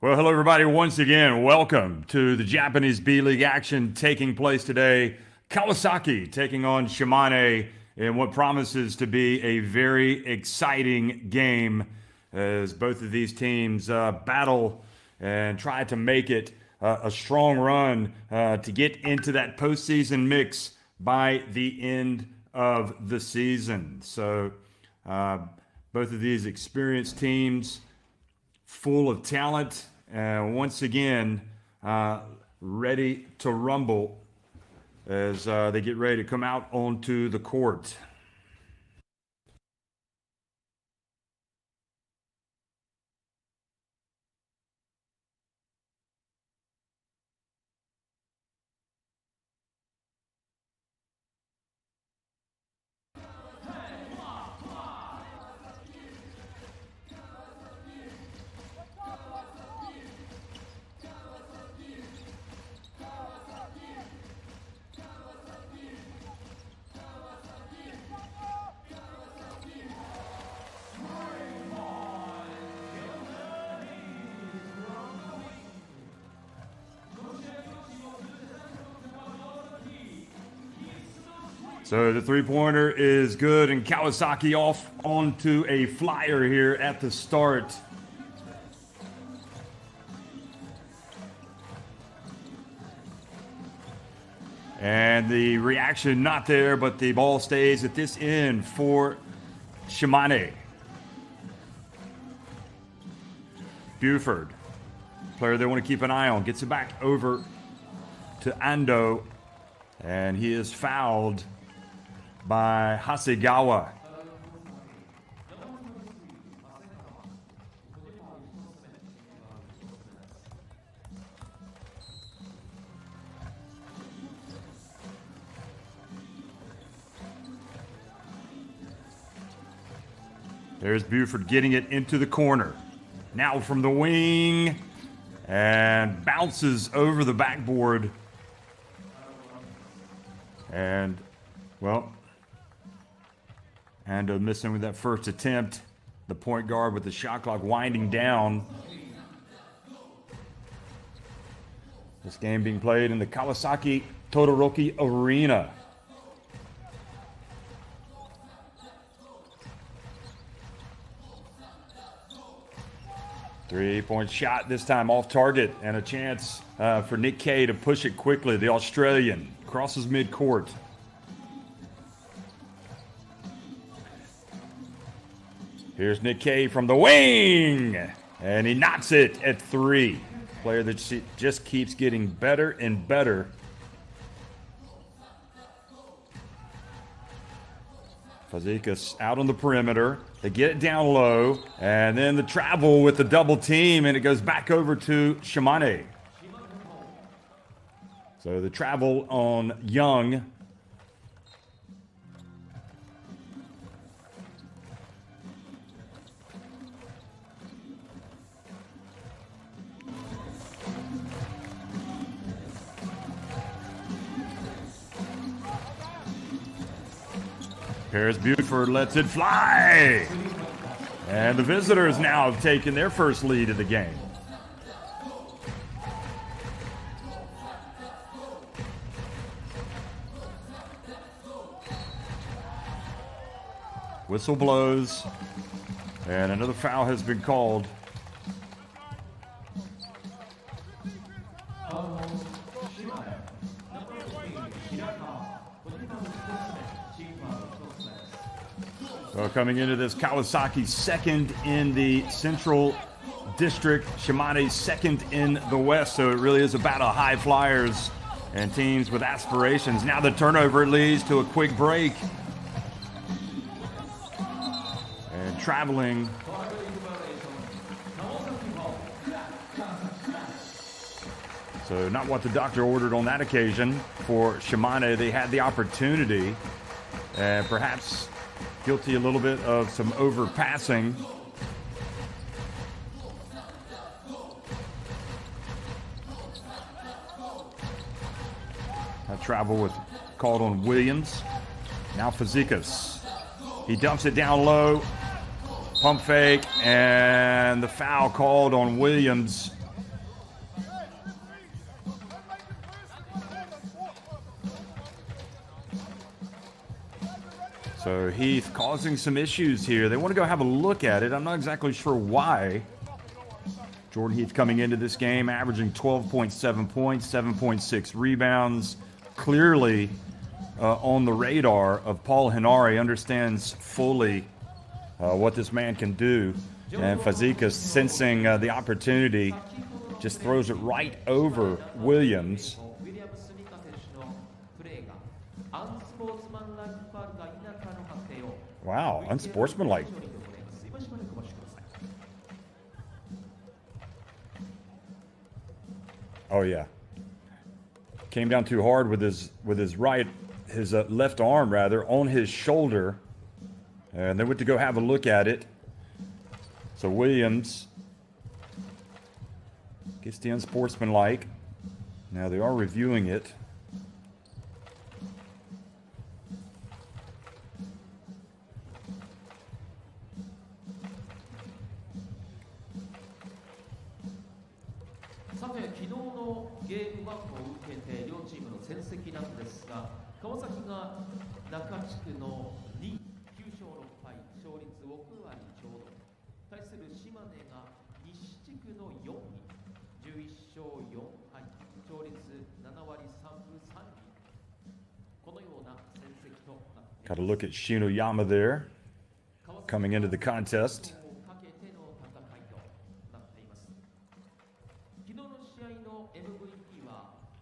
Well, hello everybody. Once again, welcome to the Japanese B.LEAGUE action taking place today. Kawasaki taking on Shimane in what promises to be a very exciting game as both of these teams battle and try to make it a strong run to get into that postseason mix by the end of the season. So both of these experienced teams full of talent. Once again, ready to rumble as they get ready to come out onto the court. So the three-pointer is good, and Kawasaki off onto a flyer here at the start. And the reaction not there, but the ball stays at this end for Shimane. Buford, player they want to keep an eye on, gets it back over to Ando, and he is fouled by Hasegawa. There's Buford getting it into the corner. Now from the wing, and bounces over the backboard. And, well, Ando missing with that first attempt. The point guard with the shot clock winding down. This game being played in the Kawasaki Todoroki Arena. Three-point shot this time off target, and a chance for Nick Kay to push it quickly. The Australian crosses midcourt. Here's Nick Kay from the wing, and he knocks it at three. Player that just keeps getting better and better. Fazekas out on the perimeter. They get it down low, and then the travel with the double team, and it goes back over to Shimane. So the travel on Young. Paris Buford lets it fly. And the visitors now have taken their first lead of the game. Whistle blows, and another foul has been called. So coming into this, Kawasaki second in the Central District, Shimane second in the West. So it really is a battle of high flyers and teams with aspirations. Now the turnover leads to a quick break. And traveling. So not what the doctor ordered on that occasion for Shimane. They had the opportunity, and perhaps guilty a little bit of some overpassing. That travel was called on Williams. Now Fazekas. He dumps it down low. Pump fake, and the foul called on Williams. So Heath causing some issues here. They want to go have a look at it. I'm not exactly sure why. Jordan Heath coming into this game, averaging 12.7 points, 7.6 rebounds. Clearly on the radar of Paul Henare, understands fully what this man can do. And Fazekas, sensing the opportunity, just throws it right over Williams. Wow, unsportsmanlike. Oh yeah, came down too hard with his left arm rather on his shoulder, and they went to go have a look at it. So Williams gets the unsportsmanlike. Now they are reviewing it. Got to look at Shinoyama there, coming into the contest.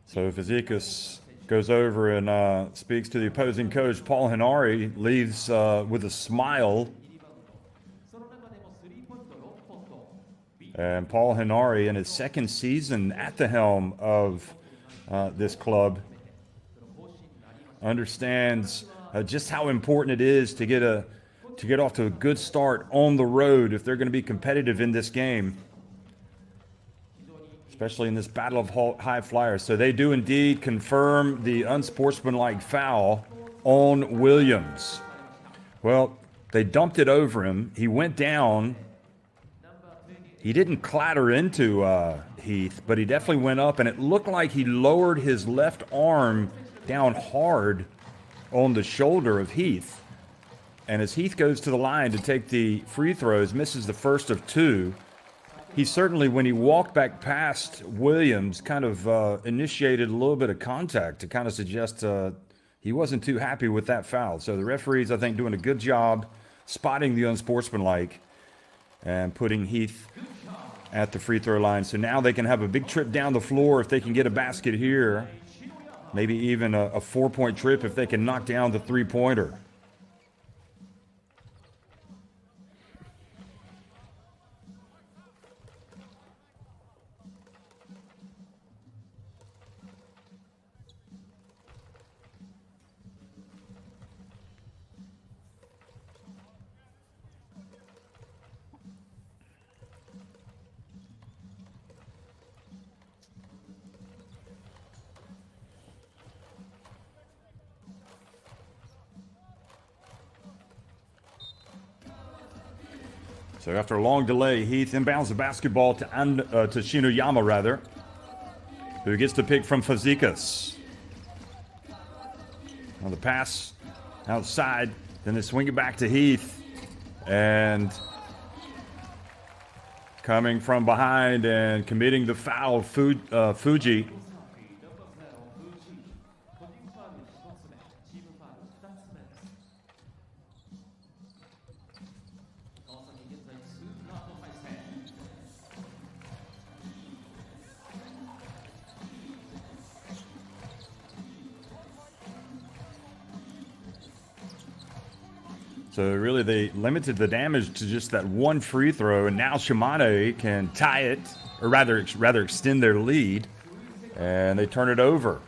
So Fazekas goes over and speaks to the opposing coach. Paul Henare leaves with a smile. And Paul Henare, in his second season at the helm of this club, understands just how important it is to get off to a good start on the road if they're going to be competitive in this game, especially in this battle of high flyers. So they do indeed confirm the unsportsmanlike foul on Williams. Well, they dumped it over him. He went down. He didn't clatter into Heath, but he definitely went up, and it looked like he lowered his left arm down hard on the shoulder of Heath. And as Heath goes to the line to take the free throws, misses the first of two. He certainly, when he walked back past Williams, kind of initiated a little bit of contact to kind of suggest he wasn't too happy with that foul. So the referees, I think, doing a good job spotting the unsportsmanlike and putting Heath at the free throw line. So now they can have a big trip down the floor if they can get a basket here. Maybe even a 4-point trip if they can knock down the three-pointer. So after a long delay, Heath inbounds the basketball to Shinoyama, rather, who gets the pick from Fazekas. On the pass outside, then they swing it back to Heath. And coming from behind and committing the foul, Fuji. So really they limited the damage to just that one free throw, and now Shimane can tie it, or rather extend their lead, and they turn it over.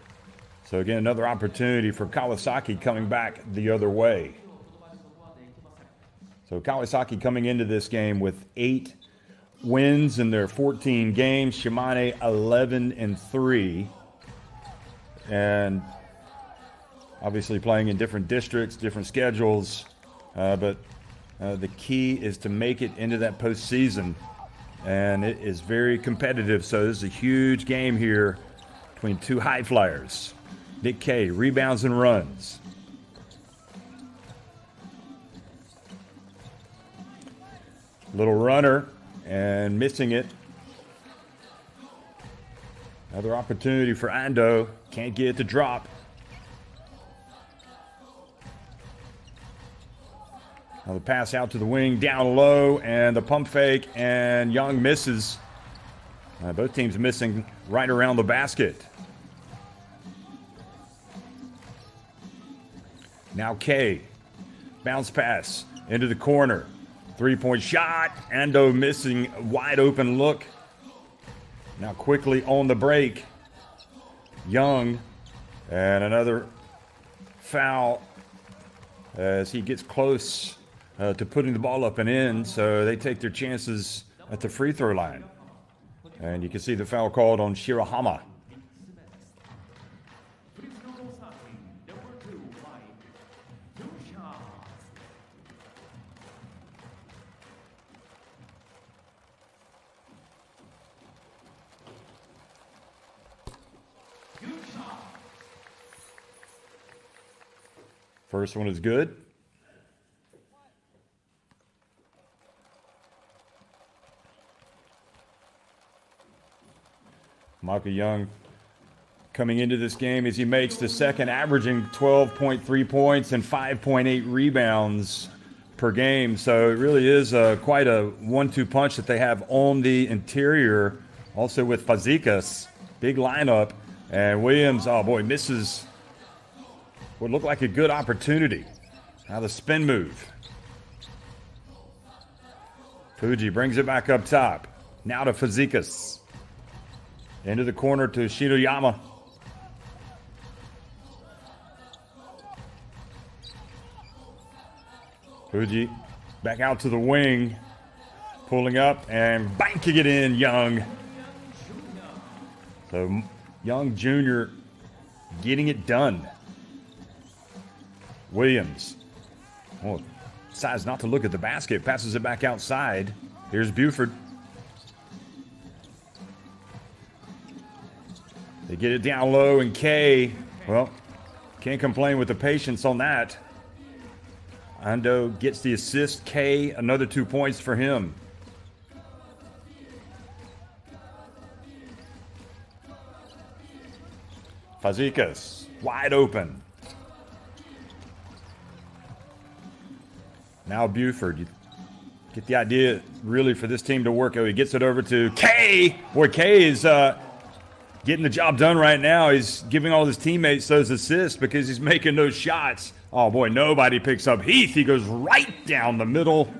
So again, another opportunity for Kawasaki coming back the other way. So Kawasaki coming into this game with 8 wins in their 14 games. Shimane 11-3. And obviously playing in different districts, different schedules. But the key is to make it into that postseason. And it is very competitive. So this is a huge game here between two high flyers. Nick K, rebounds and runs. Little runner and missing it. Another opportunity for Ando. Can't get it to drop. Now the pass out to the wing, down low, and the pump fake, and Young misses. Both teams missing right around the basket. Now K. Bounce pass into the corner. Three-point shot. Ando missing. Wide open look. Now quickly on the break. Young. And another foul as he gets close to putting the ball up and in. So they take their chances at the free throw line. And you can see the foul called on Shirahama. First one is good. Michael Young coming into this game as he makes the second, averaging 12.3 points and 5.8 rebounds per game. So it really is quite a 1-2 punch that they have on the interior. Also with Fazekas, big lineup. And Williams, oh boy, misses what looked like a good opportunity. Now the spin move. Fuji brings it back up top. Now to Fazekas. Into the corner to Shiroyama. Fuji back out to the wing. Pulling up and banking it in, Young. So Young Jr. getting it done. Williams. Oh, decides not to look at the basket. Passes it back outside. Here's Buford. They get it down low, and K, well, can't complain with the patience on that. Ando gets the assist. K, another 2 points for him. Fazekas, wide open. Now Buford. You get the idea, really, for this team to work. Oh, he gets it over to K. Boy, K is getting the job done right now. He's giving all his teammates those assists because he's making those shots. Oh, boy, nobody picks up Heath. He goes right down the middle.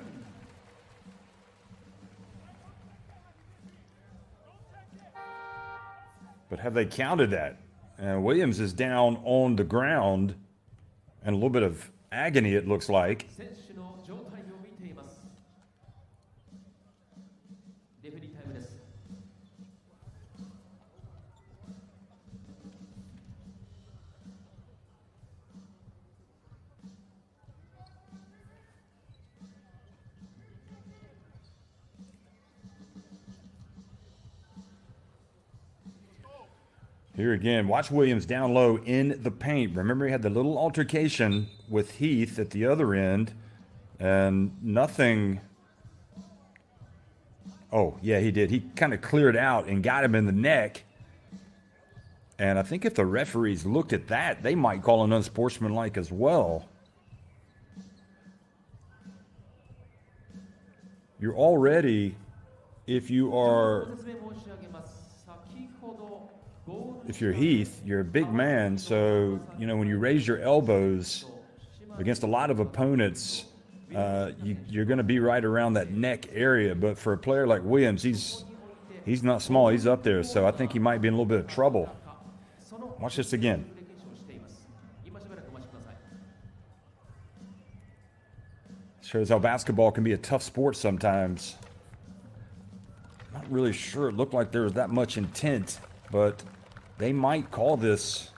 But have they counted that? And Williams is down on the ground and a little bit of agony, it looks like. Here again, watch Williams down low in the paint. Remember, he had the little altercation with Heath at the other end, and nothing. Oh, yeah, he did. He kind of cleared out and got him in the neck. And I think if the referees looked at that, they might call an unsportsmanlike as well. You're already, if you're Heath, you're a big man, so, you know, when you raise your elbows against a lot of opponents, you're going to be right around that neck area. But for a player like Williams, he's not small. He's up there, so I think he might be in a little bit of trouble. Watch this again. Shows how basketball can be a tough sport sometimes. Not really sure. It looked like there was that much intent, but they might call this.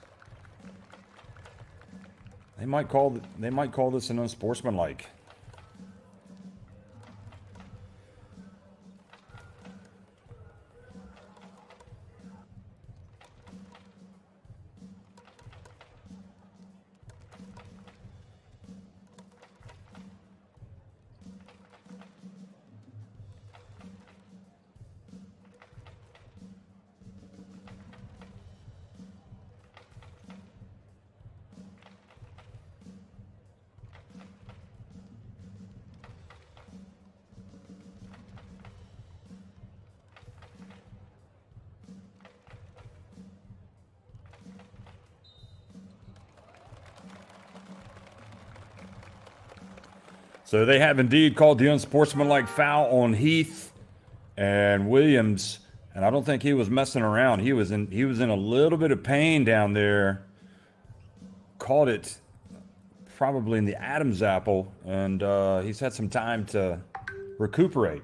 They might call this an unsportsmanlike. So they have indeed called the unsportsmanlike foul on Heath and Williams, and I don't think he was messing around. He was in a little bit of pain down there. Caught it probably in the Adam's apple, and he's had some time to recuperate.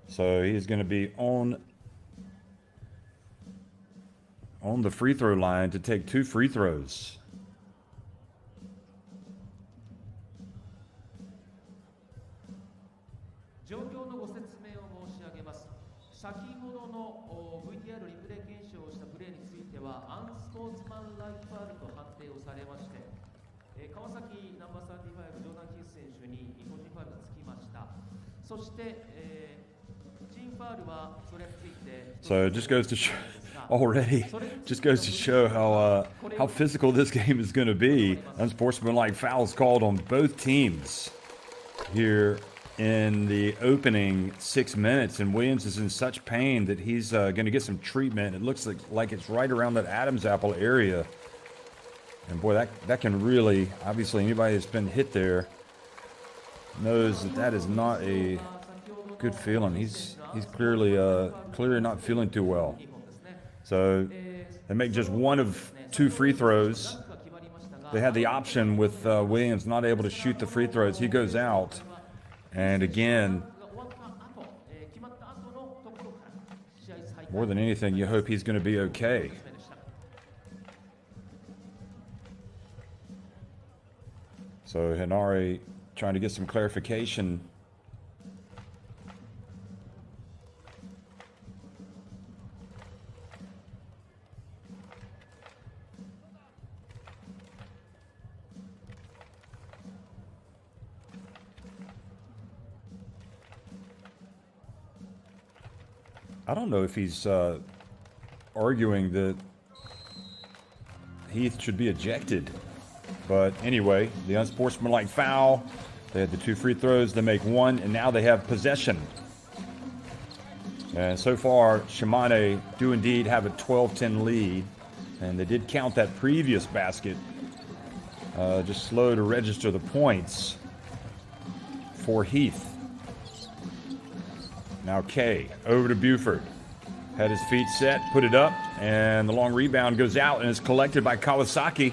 So he's going to be on the free throw line to take 2 free throws. So it just goes to show already, just goes to show how physical this game is going to be. Unsportsmanlike fouls called on both teams here in the opening 6 minutes, and Williams is in such pain that he's going to get some treatment. It looks like it's right around that Adam's apple area, and boy, that can really, obviously anybody that's been hit there knows that is not a good feeling. He's clearly not feeling too well. So they make just 1 of 2 free throws. They had the option with Williams not able to shoot the free throws. He goes out, and again, more than anything, you hope he's going to be okay. So Hinari trying to get some clarification. I don't know if he's arguing that Heath should be ejected. But anyway, the unsportsmanlike foul. They had the 2 free throws. They make 1, and now they have possession. And so far, Shimane do indeed have a 12-10 lead. And they did count that previous basket. Just slow to register the points for Heath. Now Kay over to Buford. Had his feet set, put it up, and the long rebound goes out and is collected by Kawasaki.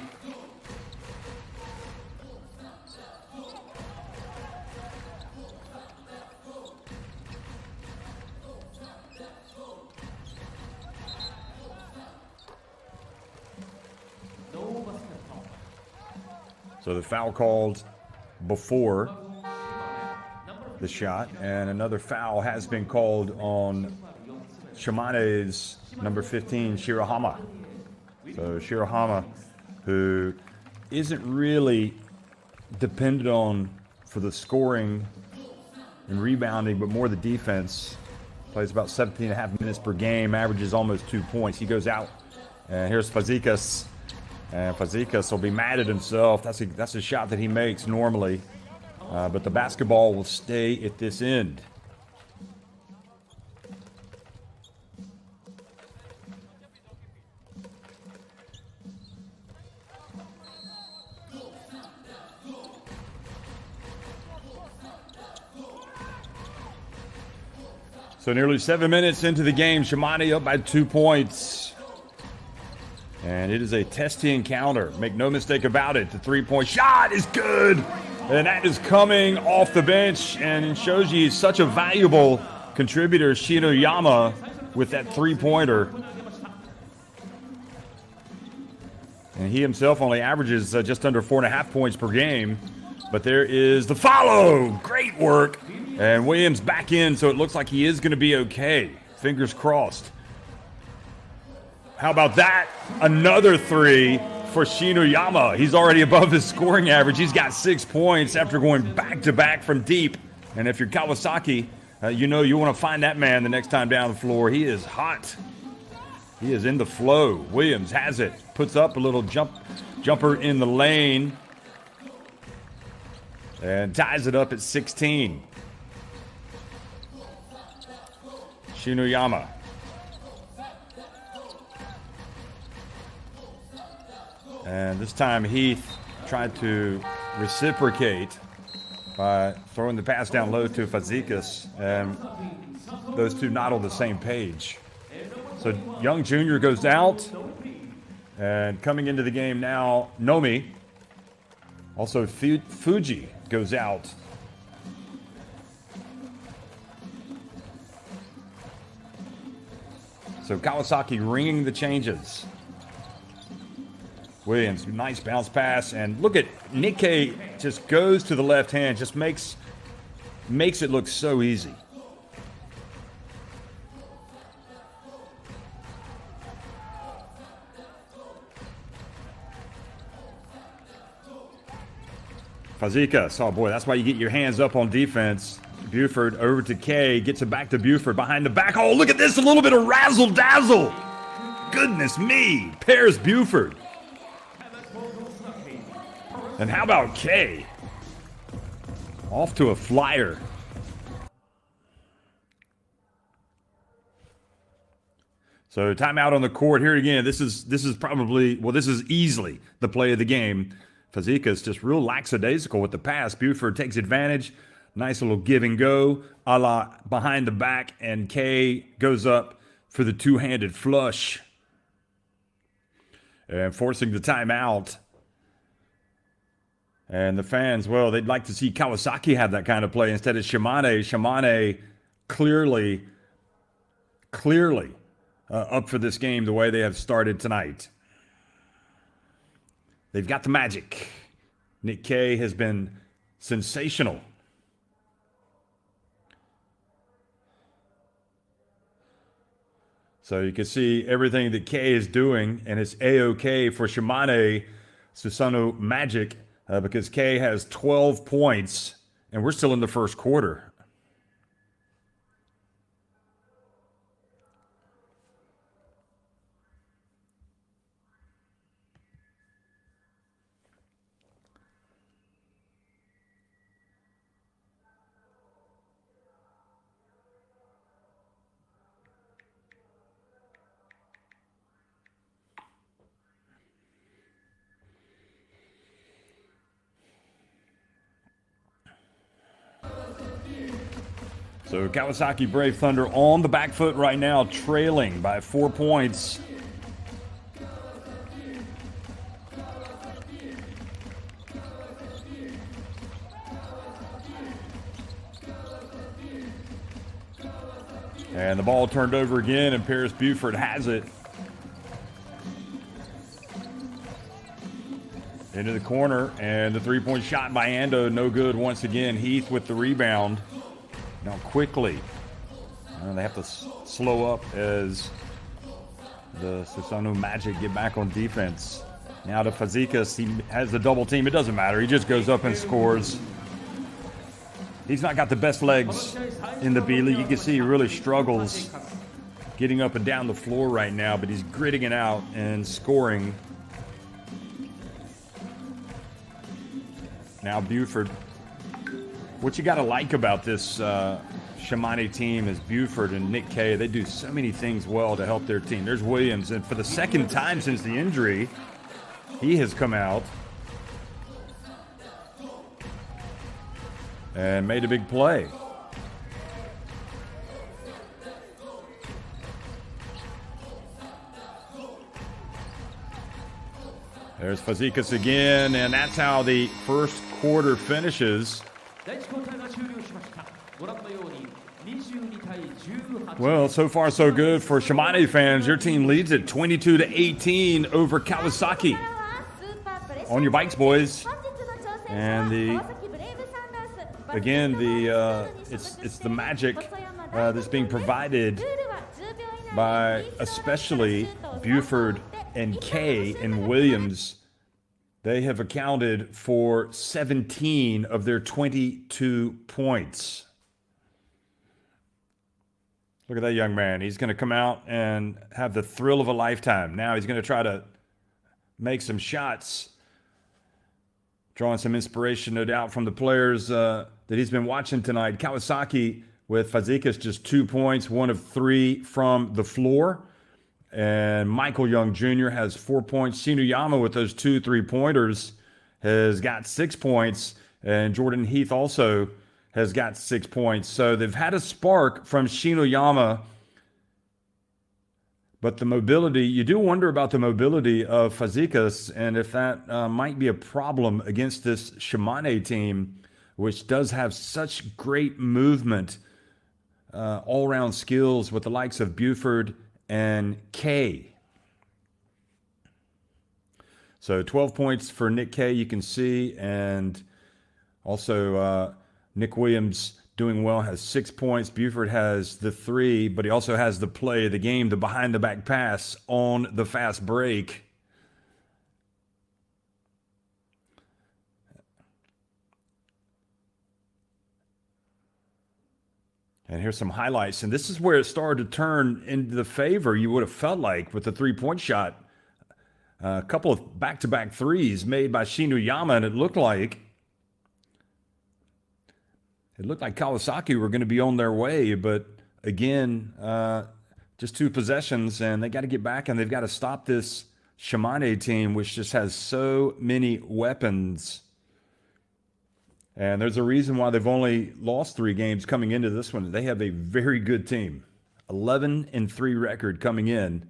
So the foul called before the shot, and another foul has been called on Shimane's number 15, Shirahama. So Shirahama, who isn't really depended on for the scoring and rebounding, but more the defense, plays about 17.5 minutes per game, averages almost 2 points. He goes out, and here's Fazekas. And Fazekas will be mad at himself. That's a shot that he makes normally. But the basketball will stay at this end. So nearly 7 minutes into the game, Shimane up by 2 points. And it is a testy encounter. Make no mistake about it. The three-point shot is good. And that is coming off the bench. And it shows you he's such a valuable contributor, Shinoyama, with that three-pointer. And he himself only averages just under 4.5 points per game. But there is the follow. Great work. And Williams back in, so it looks like he is going to be okay. Fingers crossed. How about that? Another 3 for Shinoyama. He's already above his scoring average. He's got 6 points after going back-to-back from deep. And if you're Kawasaki, you know you want to find that man the next time down the floor. He is hot. He is in the flow. Williams has it. Puts up a little jumper in the lane. And ties it up at 16. Shinoyama. And this time Heath tried to reciprocate by throwing the pass down low to Fazekas, and those two not on the same page. So Young Jr. goes out, and coming into the game now, Nomi. Also Fuji goes out. So Kawasaki ringing the changes. Williams, nice bounce pass, and look at Nikkei just goes to the left hand, just makes it look so easy. Fazekas, oh boy, that's why you get your hands up on defense. Buford over to K, gets it back to Buford behind the back. Oh, look at this, a little bit of razzle dazzle. Goodness me, pairs Buford. And how about K? Off to a flyer. So timeout on the court here again. This is probably, well, this is easily the play of the game. Fazekas just real lackadaisical with the pass. Buford takes advantage. Nice little give and go, a la behind the back, and K goes up for the two-handed flush. And forcing the timeout. And the fans, well, they'd like to see Kawasaki have that kind of play instead of Shimane. Shimane clearly up for this game the way they have started tonight. They've got the magic. Nick K has been sensational. So you can see everything that K is doing, and it's A-OK for Shimane Susanoo Magic because K has 12 points, and we're still in the first quarter. So Kawasaki Brave Thunder on the back foot right now, trailing by 4 points. And the ball turned over again, and Paris Buford has it. Into the corner, and the three-point shot by Ando, no good once again. Heath with the rebound. Now quickly, they have to slow up as the Susanoo Magic get back on defense. Now to Fazekas, he has the double team. It doesn't matter. He just goes up and scores. He's not got the best legs in the B-League. You can see he really struggles getting up and down the floor right now, but he's gritting it out and scoring. Now Buford. What you got to like about this Shimane team is Buford and Nick K. They do so many things well to help their team. There's Williams, and for the second time since the injury, he has come out and made a big play. There's Fazekas again, and that's how the first quarter finishes. Well, so far so good for Shimane fans. Your team leads at 22-18 over Kawasaki. On your bikes, boys. And it's the magic that's being provided by especially Buford and K and Williams. They have accounted for 17 of their 22 points. Look at that young man. He's going to come out and have the thrill of a lifetime. Now he's going to try to make some shots. Drawing some inspiration, no doubt, from the players that he's been watching tonight. Kawasaki with Fazekas just 2 points, 1 of 3 from the floor. And Michael Young Jr. has 4 points. Shinuyama with those 2 3-pointers has got 6 points. And Jordan Heath also has got 6 points. So they've had a spark from Shinoyama. But the mobility, you do wonder about the mobility of Fazekas and if that might be a problem against this Shimane team, which does have such great movement, all-around skills with the likes of Buford and Kay. So 12 points for Nick Kay, you can see, and also Nick Williams doing well, has 6 points. Buford has the 3, but he also has the play of the game, the behind-the-back pass on the fast break. And here's some highlights. And this is where it started to turn into the favor you would have felt like with the three-point shot. A couple of back-to-back threes made by Shinoyama, and it looked like Kawasaki were going to be on their way. But again, just 2 possessions, and they got to get back, and they've got to stop this Shimane team, which just has so many weapons. And there's a reason why they've only lost 3 games coming into this one. They have a very good team. 11-3 record coming in.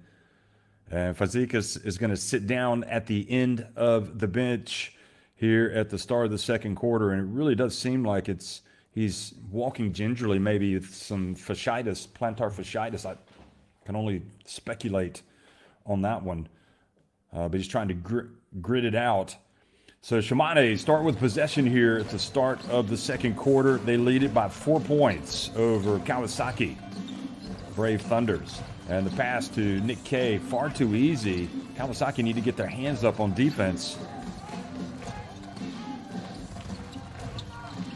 And Fazekas is going to sit down at the end of the bench here at the start of the second quarter. And it really does seem like he's walking gingerly, maybe with some fasciitis, plantar fasciitis. I can only speculate on that one. But he's trying to grit it out. So Shimane start with possession here at the start of the second quarter. They lead it by 4 points over Kawasaki Brave Thunders. And the pass to Nick Kay, far too easy. Kawasaki need to get their hands up on defense.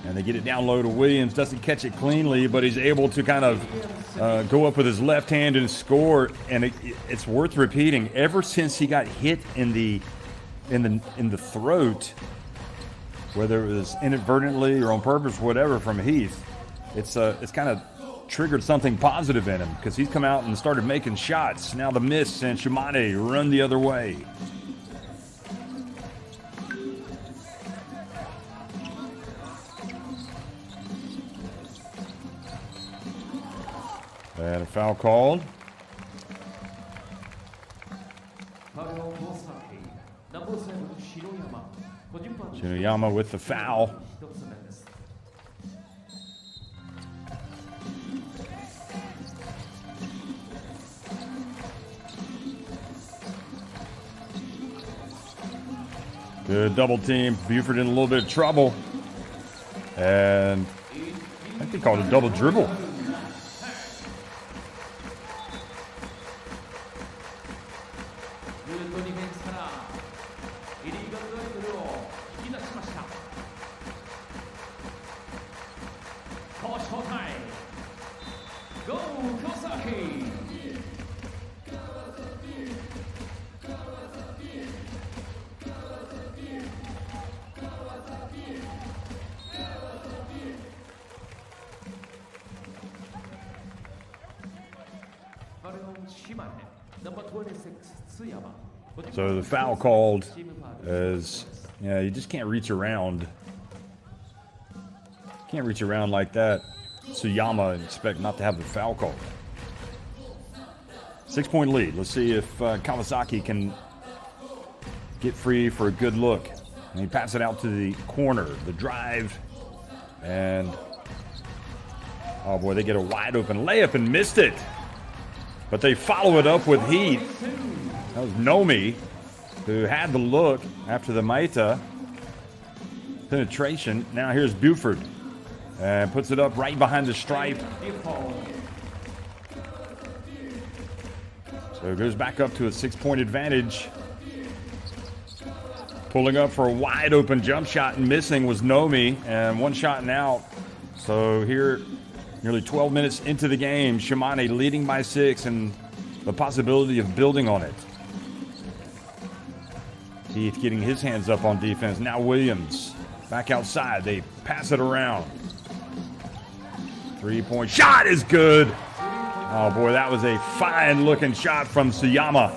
And they get it down low to Williams. Doesn't catch it cleanly, but he's able to kind of go up with his left hand and score. And it's worth repeating. Ever since he got hit in the throat, whether it was inadvertently or on purpose, whatever, from Heath, it's kind of triggered something positive in him because he's come out and started making shots. Now the miss, and Shimane run the other way. And a foul called. Shinoyama with the foul. Good double team. Buford in a little bit of trouble. And I think they called it a double dribble. Go Kawasaki! So the foul called as, yeah, you just can't reach around. Can't reach around like that. Suyama and expect not to have the foul called. 6-point lead. Let's see if Kawasaki can get free for a good look. And he passes it out to the corner. The drive. And, oh boy, they get a wide open layup and missed it. But they follow it up with Heat. That was Nomi, who had the look after the Maita penetration. Now here's Buford. And puts it up right behind the stripe. So it goes back up to a 6-point advantage. Pulling up for a wide open jump shot and missing was Nomi. And one shot and out. So here, nearly 12 minutes into the game, Shimane leading by 6 and the possibility of building on it. Heath getting his hands up on defense. Now Williams back outside. They pass it around. 3-point shot is good. Oh boy, that was a fine looking shot from Suyama.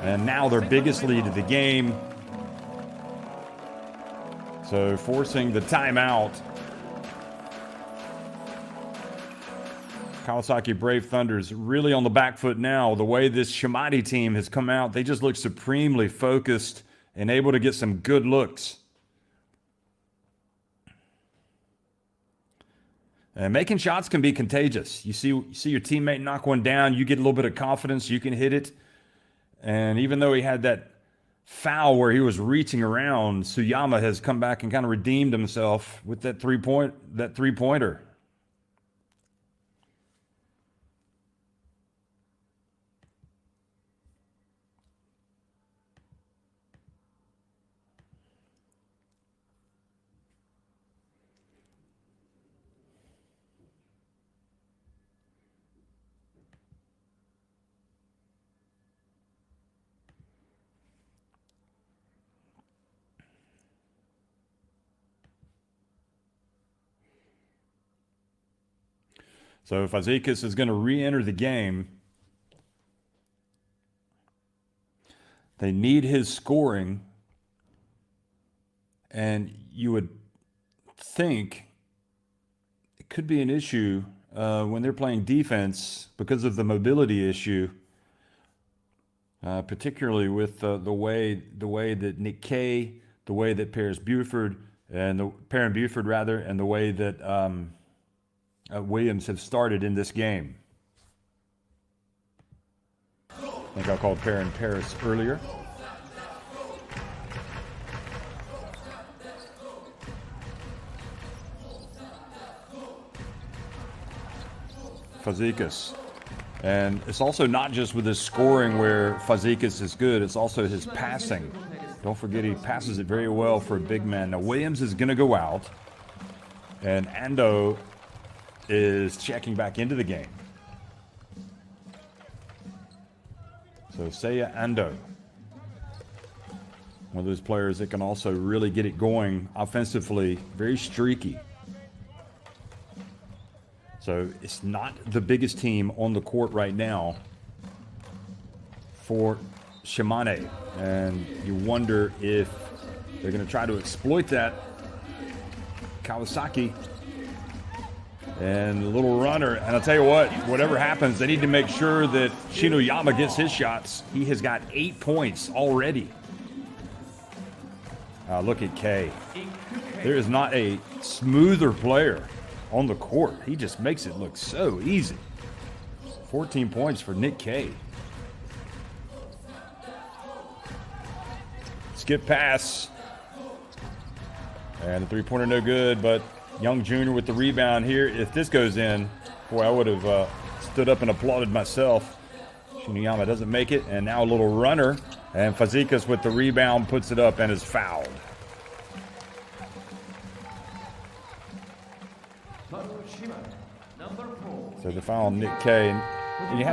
And now their biggest lead of the game. So forcing the timeout. Kawasaki Brave Thunder's really on the back foot now. The way this Shimane team has come out, they just look supremely focused and able to get some good looks. And making shots can be contagious. You see your teammate knock one down, you get a little bit of confidence, you can hit it. And even though he had that foul where he was reaching around, Tsuyama has come back and kind of redeemed himself with that three-pointer. So Fazekas is going to re-enter the game. They need his scoring. And you would think it could be an issue when they're playing defense because of the mobility issue, particularly with the way that Nick K, the way that Perrin Buford, and the way that Williams have started in this game. I think I called Perrin Paris earlier. Fazekas. And it's also not just with his scoring where Fazekas is good, it's also his passing. Don't forget he passes it very well for a big man. Now Williams is going to go out, and Ando is checking back into the game. So Seiya Ando, one of those players that can also really get it going offensively, very streaky. So it's not the biggest team on the court right now for Shimane, and you wonder if they're going to try to exploit that. Kawasaki and a little runner, and I'll tell you what, whatever happens, they need to make sure that Shinoyama gets his shots. He has got 8 points already. Look at K. There is not a smoother player on the court. He just makes it look so easy. 14 points for Nick K. Skip pass. And the three-pointer no good, but Young Jr. with the rebound here. If this goes in, boy, I would have stood up and applauded myself. Shinoyama doesn't make it, and now a little runner. And Fazekas with the rebound puts it up and is fouled. So the foul on Nick K. And you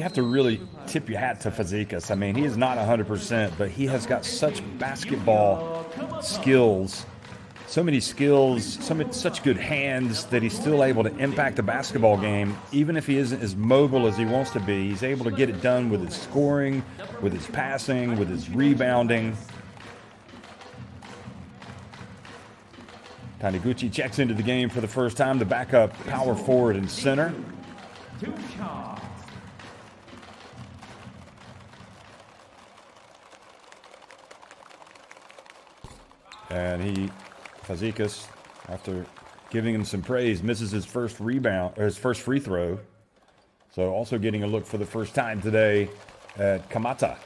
have to really tip your hat to Fazekas. I mean, he is not 100%, but he has got such basketball skills. So many skills, such good hands that he's still able to impact the basketball game. Even if he isn't as mobile as he wants to be, he's able to get it done with his scoring, with his passing, with his rebounding. Taniguchi checks into the game for the first time, the backup power forward and center. And Fazekas, after giving him some praise, misses his first rebound, or his first free throw. So also getting a look for the first time today at Kamata.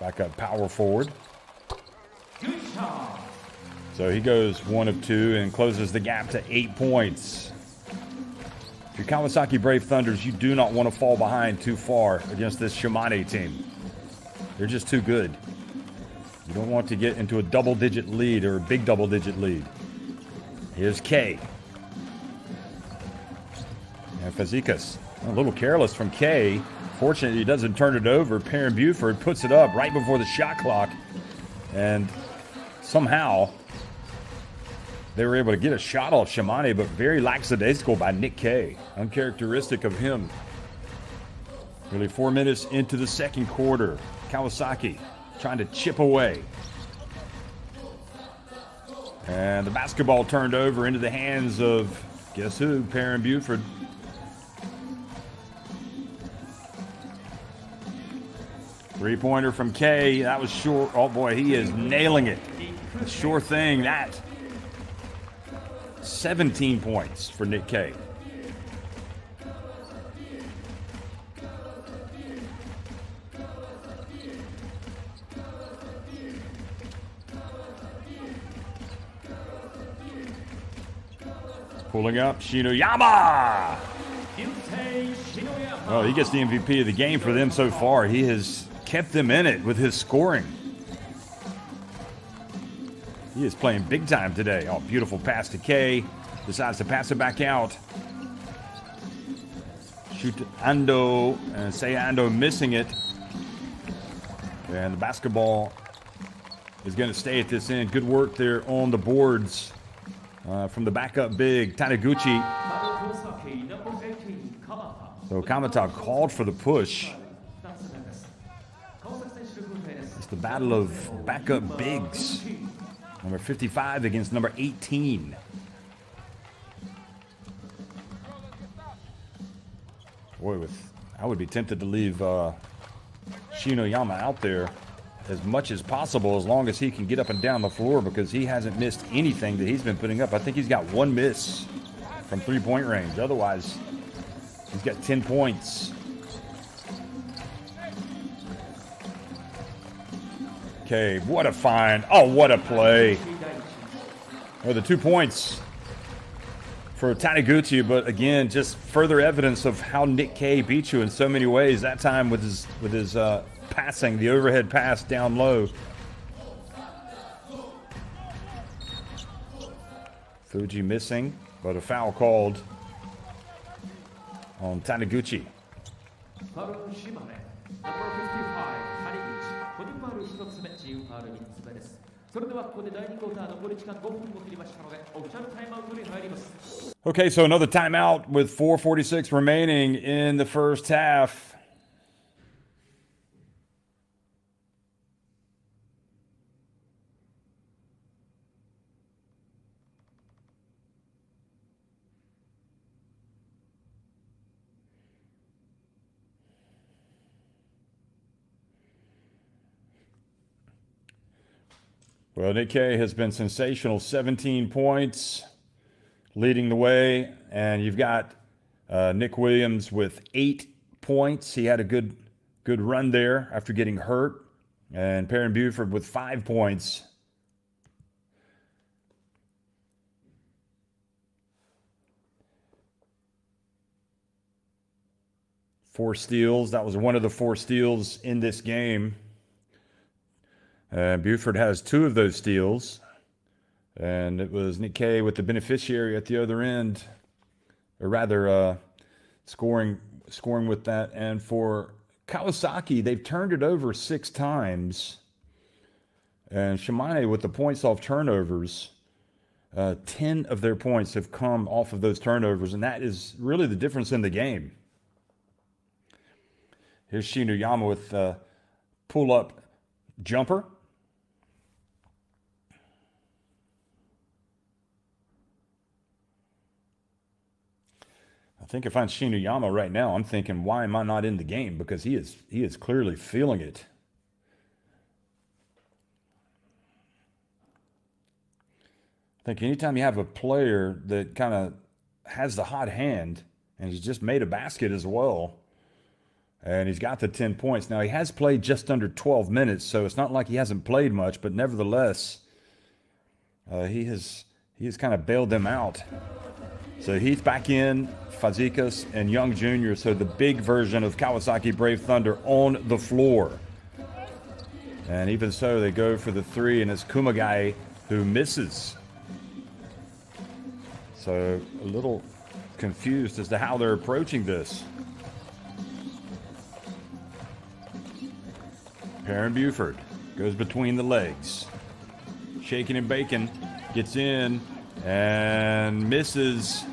Backup power forward. So he goes 1 of 2 and closes the gap to 8 points. If you're Kawasaki Brave Thunders, you do not want to fall behind too far against this Shimane team. They're just too good. You don't want to get into a double-digit lead or a big double-digit lead. Here's K. And Fazekas, a little careless from K. Fortunately, he doesn't turn it over. Perrin Buford puts it up right before the shot clock. And somehow they were able to get a shot off Shimane, but very lackadaisical by Nick K. Uncharacteristic of him. Nearly 4 minutes into the second quarter. Kawasaki trying to chip away. And the basketball turned over into the hands of, guess who? Perrin Buford. Three-pointer from K. That was short. Oh, boy, he is nailing it. Sure thing, that. 17 points for Nick K. Pulling up, Shinoyama. Oh, he gets the MVP of the game for them so far. He has kept them in it with his scoring. He is playing big time today. Oh, beautiful pass to K. Decides to pass it back out. Shoot to Ando, and say Ando missing it. And the basketball is going to stay at this end. Good work there on the boards from the backup big, Taniguchi. So Kamata called for the push. It's the battle of backup bigs. Number 55 against number 18. Boy, I would be tempted to leave Shinoyama out there as much as possible, as long as he can get up and down the floor, because he hasn't missed anything that he's been putting up. I think he's got one miss from three-point range. Otherwise, he's got 10 points. Okay, what a find. Oh, what a play. Oh, the 2 points for Taniguchi, but again, just further evidence of how Nick K beat you in so many ways. That time with his passing, the overhead pass down low. Fuji missing, but a foul called on Taniguchi. Okay, so another timeout with 4:46 remaining in the first half. Well, Nick K has been sensational. 17 points, leading the way. And you've got Nick Williams with 8 points. He had a good run there after getting hurt. And Perrin Buford with 5 points. Four steals. That was one of the 4 steals in this game. Buford has 2 of those steals, and it was Nick K with the beneficiary at the other end, or rather scoring with that. And for Kawasaki, they've turned it over 6 times, and Shimane with the points off turnovers, 10 of their points have come off of those turnovers, and that is really the difference in the game. Here's Shinoyama with pull-up jumper. I think if I'm Shinoyama right now, I'm thinking, why am I not in the game? Because he is clearly feeling it. I think anytime you have a player that kind of has the hot hand and he's just made a basket as well, and he's got the 10 points. Now, he has played just under 12 minutes, so it's not like he hasn't played much, but nevertheless, he has kind of bailed them out. So Heath back in, Fazekas and Young Jr., so the big version of Kawasaki Brave Thunder on the floor. And even so, they go for the 3, and it's Kumagai who misses. So a little confused as to how they're approaching this. Perrin Buford goes between the legs. Shaking and baking, gets in and misses.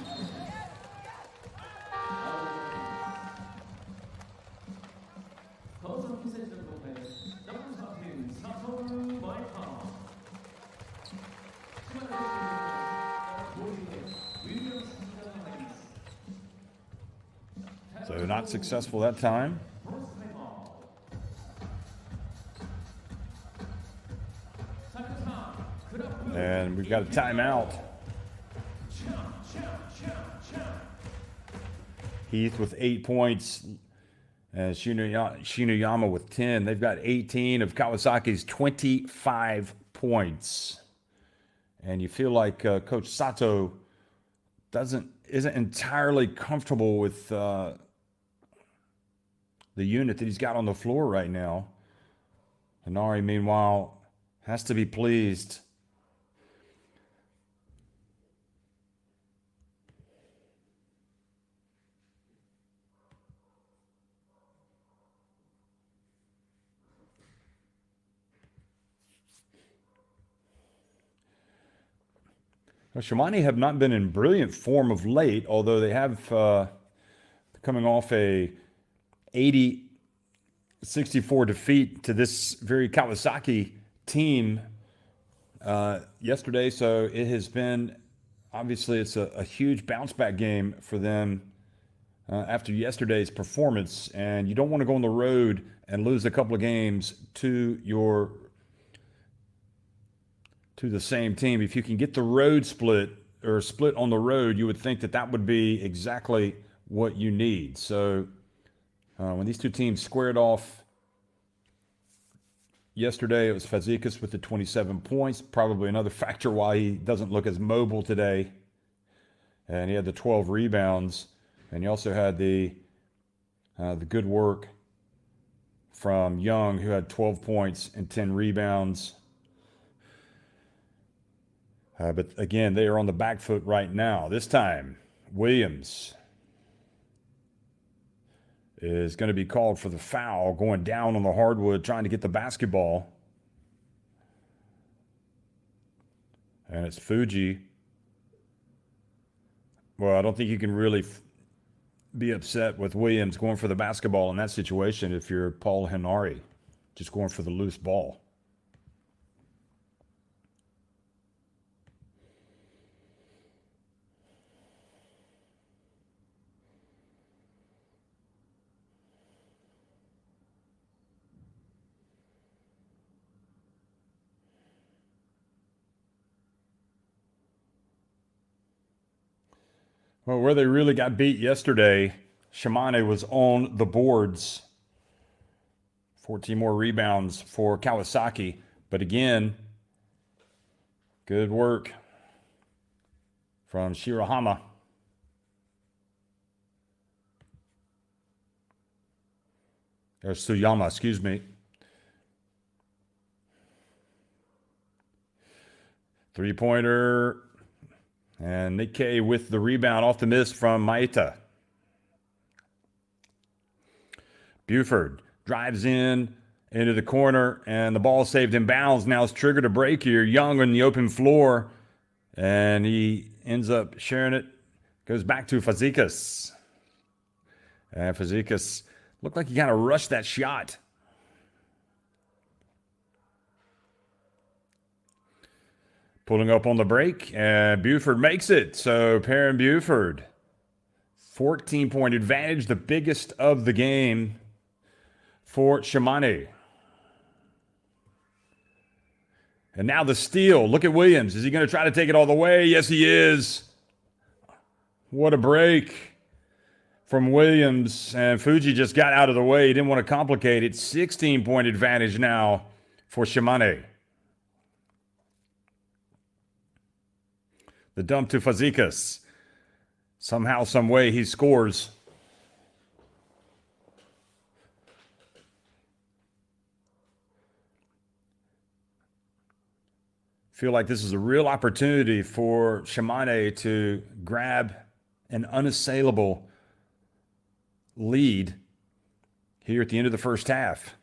So not successful that time. And we've got a timeout. Heath with 8 points. And Shinuyama with 10. They've got 18 of Kawasaki's 25 points. And you feel like Coach Sato isn't entirely comfortable with the unit that he's got on the floor right now. Hinari, meanwhile, has to be pleased. Well, Shimane have not been in brilliant form of late, although they have coming off a 80-64 defeat to this very Kawasaki team yesterday. So it has been, obviously, it's a huge bounce back game for them after yesterday's performance. And you don't want to go on the road and lose a couple of games to the same team. If you can get the road split or split on the road, you would think that would be exactly what you need. So when these two teams squared off yesterday, it was Fazekas with the 27 points, probably another factor why he doesn't look as mobile today. And he had the 12 rebounds. And you also had the good work from Young, who had 12 points and 10 rebounds. But again, they are on the back foot right now. This time, Williams is going to be called for the foul, going down on the hardwood, trying to get the basketball. And it's Fuji. Well, I don't think you can really be upset with Williams going for the basketball in that situation if you're Paul Hinari, just going for the loose ball. Well, where they really got beat yesterday, Shimane was on the boards. 14 more rebounds for Kawasaki. But again, good work from Shirahama. Or Suyama, excuse me. Three-pointer. And Nikkei with the rebound off the miss from Maita. Buford drives into the corner, and the ball saved in bounds. Now it's triggered a break here. Young on the open floor, and he ends up sharing it. Goes back to Fazekas. And Fazekas looked like he kind of rushed that shot. Pulling up on the break, and Buford makes it. So Perrin Buford, 14-point advantage, the biggest of the game for Shimane. And now the steal. Look at Williams. Is he going to try to take it all the way? Yes, he is. What a break from Williams. And Fuji just got out of the way. He didn't want to complicate it. 16-point advantage now for Shimane. The dump to Fazekas. Somehow, some way, he scores. Feel like this is a real opportunity for Shimane to grab an unassailable lead here at the end of the first half.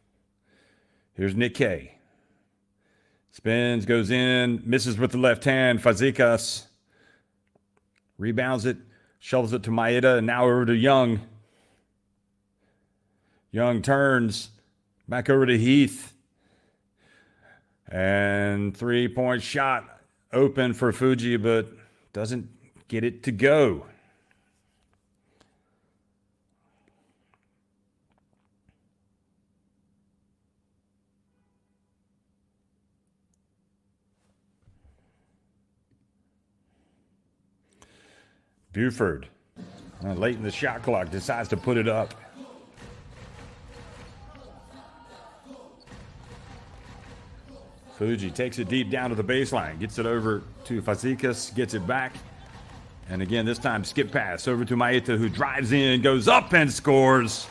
Here's Nikkei. Spins, goes in, misses with the left hand. Fazekas rebounds it, shovels it to Maeda, and now over to Young. Young turns, back over to Heath. And three-point shot open for Fuji, but doesn't get it to go. Buford, late in the shot clock, decides to put it up. Fuji takes it deep down to the baseline, gets it over to Fazekas, gets it back. And again, this time skip pass over to Maeda, who drives in, goes up and scores.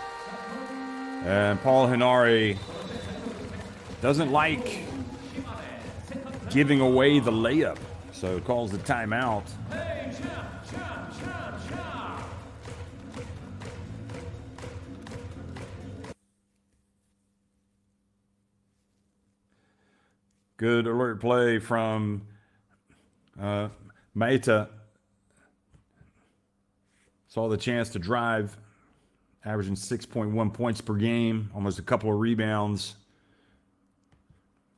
And Paul Hinari doesn't like giving away the layup, so calls the timeout. Good alert play from Maeda. Saw the chance to drive, averaging 6.1 points per game, almost a couple of rebounds.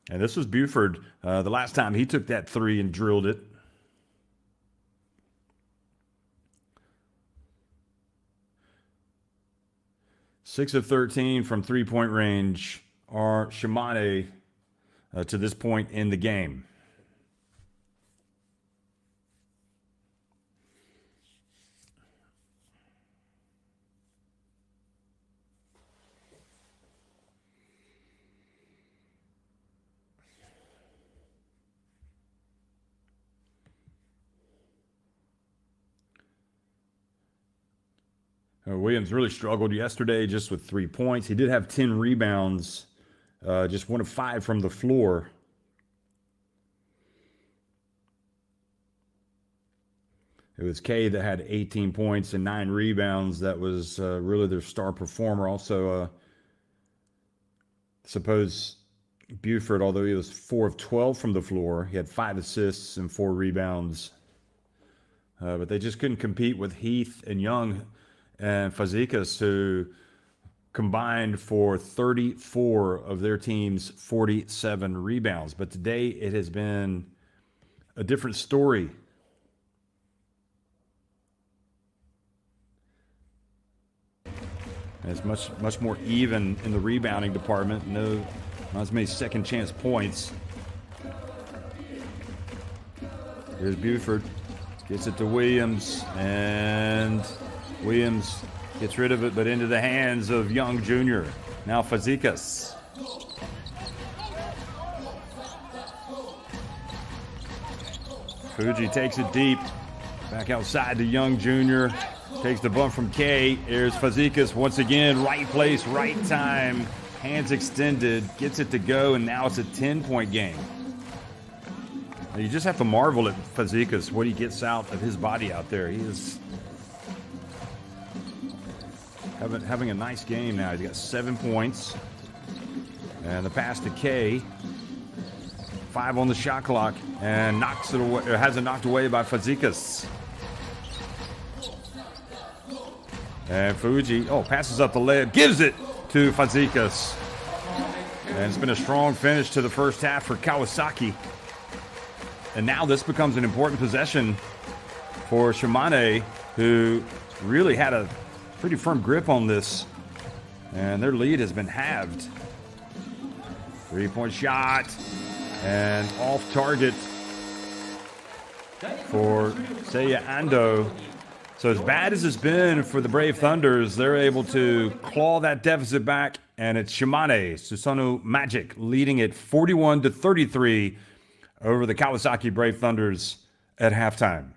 And this was Buford the last time he took that three and drilled it. Six of 13 from three-point range are Shimane to this point in the game. Williams really struggled yesterday just with 3 points. He did have 10 rebounds, just 1 of 5 from the floor. It was Kay that had 18 points and 9 rebounds. That was really their star performer. Also, suppose Buford, although he was 4 of 12 from the floor, he had 5 assists and 4 rebounds. But they just couldn't compete with Heath and Young and Fazekas, who combined for 34 of their team's 47 rebounds. But today it has been a different story. And it's much more even in the rebounding department. Not as many second chance points. Here's Buford. Gets it to Williams, and Williams gets rid of it, but into the hands of Young Jr. Now Fazekas. Fuji takes it deep. Back outside to Young Jr. Takes the bump from K. Here's Fazekas once again. Right place, right time. Hands extended. Gets it to go, and now it's a 10-point game. You just have to marvel at Fazekas, what he gets out of his body out there. He is having a nice game now. He's got 7 points. And the pass to K. 5 on the shot clock. And knocks it away, or has it knocked away by Fazekas. And Fuji, passes up the layup. Gives it to Fazekas. And it's been a strong finish to the first half for Kawasaki. And now this becomes an important possession for Shimane, who really had a pretty firm grip on this. And their lead has been halved. 3-point shot. And off target for Seiya Ando. So as bad as it's been for the Brave Thunders, they're able to claw that deficit back. And it's Shimane, Susanoo Magic, leading it 41-33 over the Kawasaki Brave Thunders at halftime.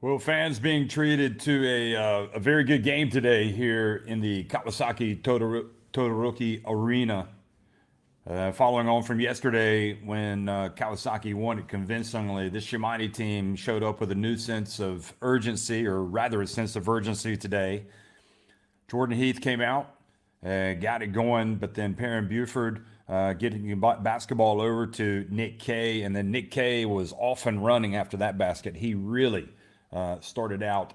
Well, fans being treated to a very good game today here in the Kawasaki Todoroki Arena. Following on from yesterday when Kawasaki won it convincingly, this Shimane team showed up with a new sense of urgency, or rather a sense of urgency today. Jordan Heath came out, got it going, but then Perrin Buford getting the basketball over to Nick Kay, and then Nick Kay was off and running after that basket. He really started out,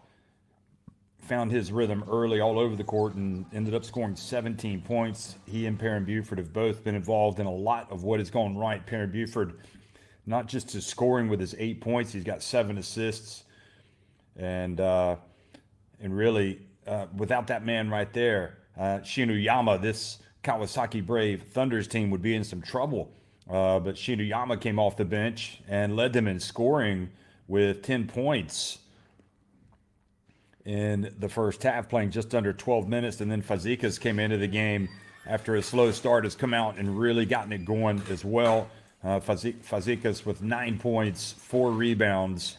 found his rhythm early all over the court, and ended up scoring 17 points. He and Perrin Buford have both been involved in a lot of what has gone right. Perrin Buford, not just his scoring with his 8 points, he's got 7 assists, and really without that man right there, Shinuyama, this Kawasaki Brave Thunder's team would be in some trouble. But Shinuyama came off the bench and led them in scoring with 10 points in the first half, playing just under 12 minutes. And then Fazekas came into the game after a slow start, has come out and really gotten it going as well. Fazekas with 9 points, 4 rebounds.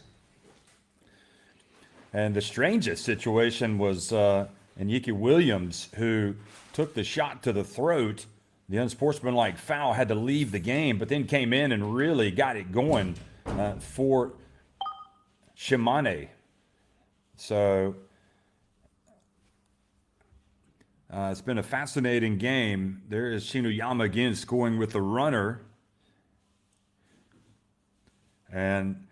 And the strangest situation was Iñaki Williams, who took the shot to the throat. The unsportsmanlike foul, had to leave the game, but then came in and really got it going for Shimane. So it's been a fascinating game. There is Shinuyama again scoring with the runner. And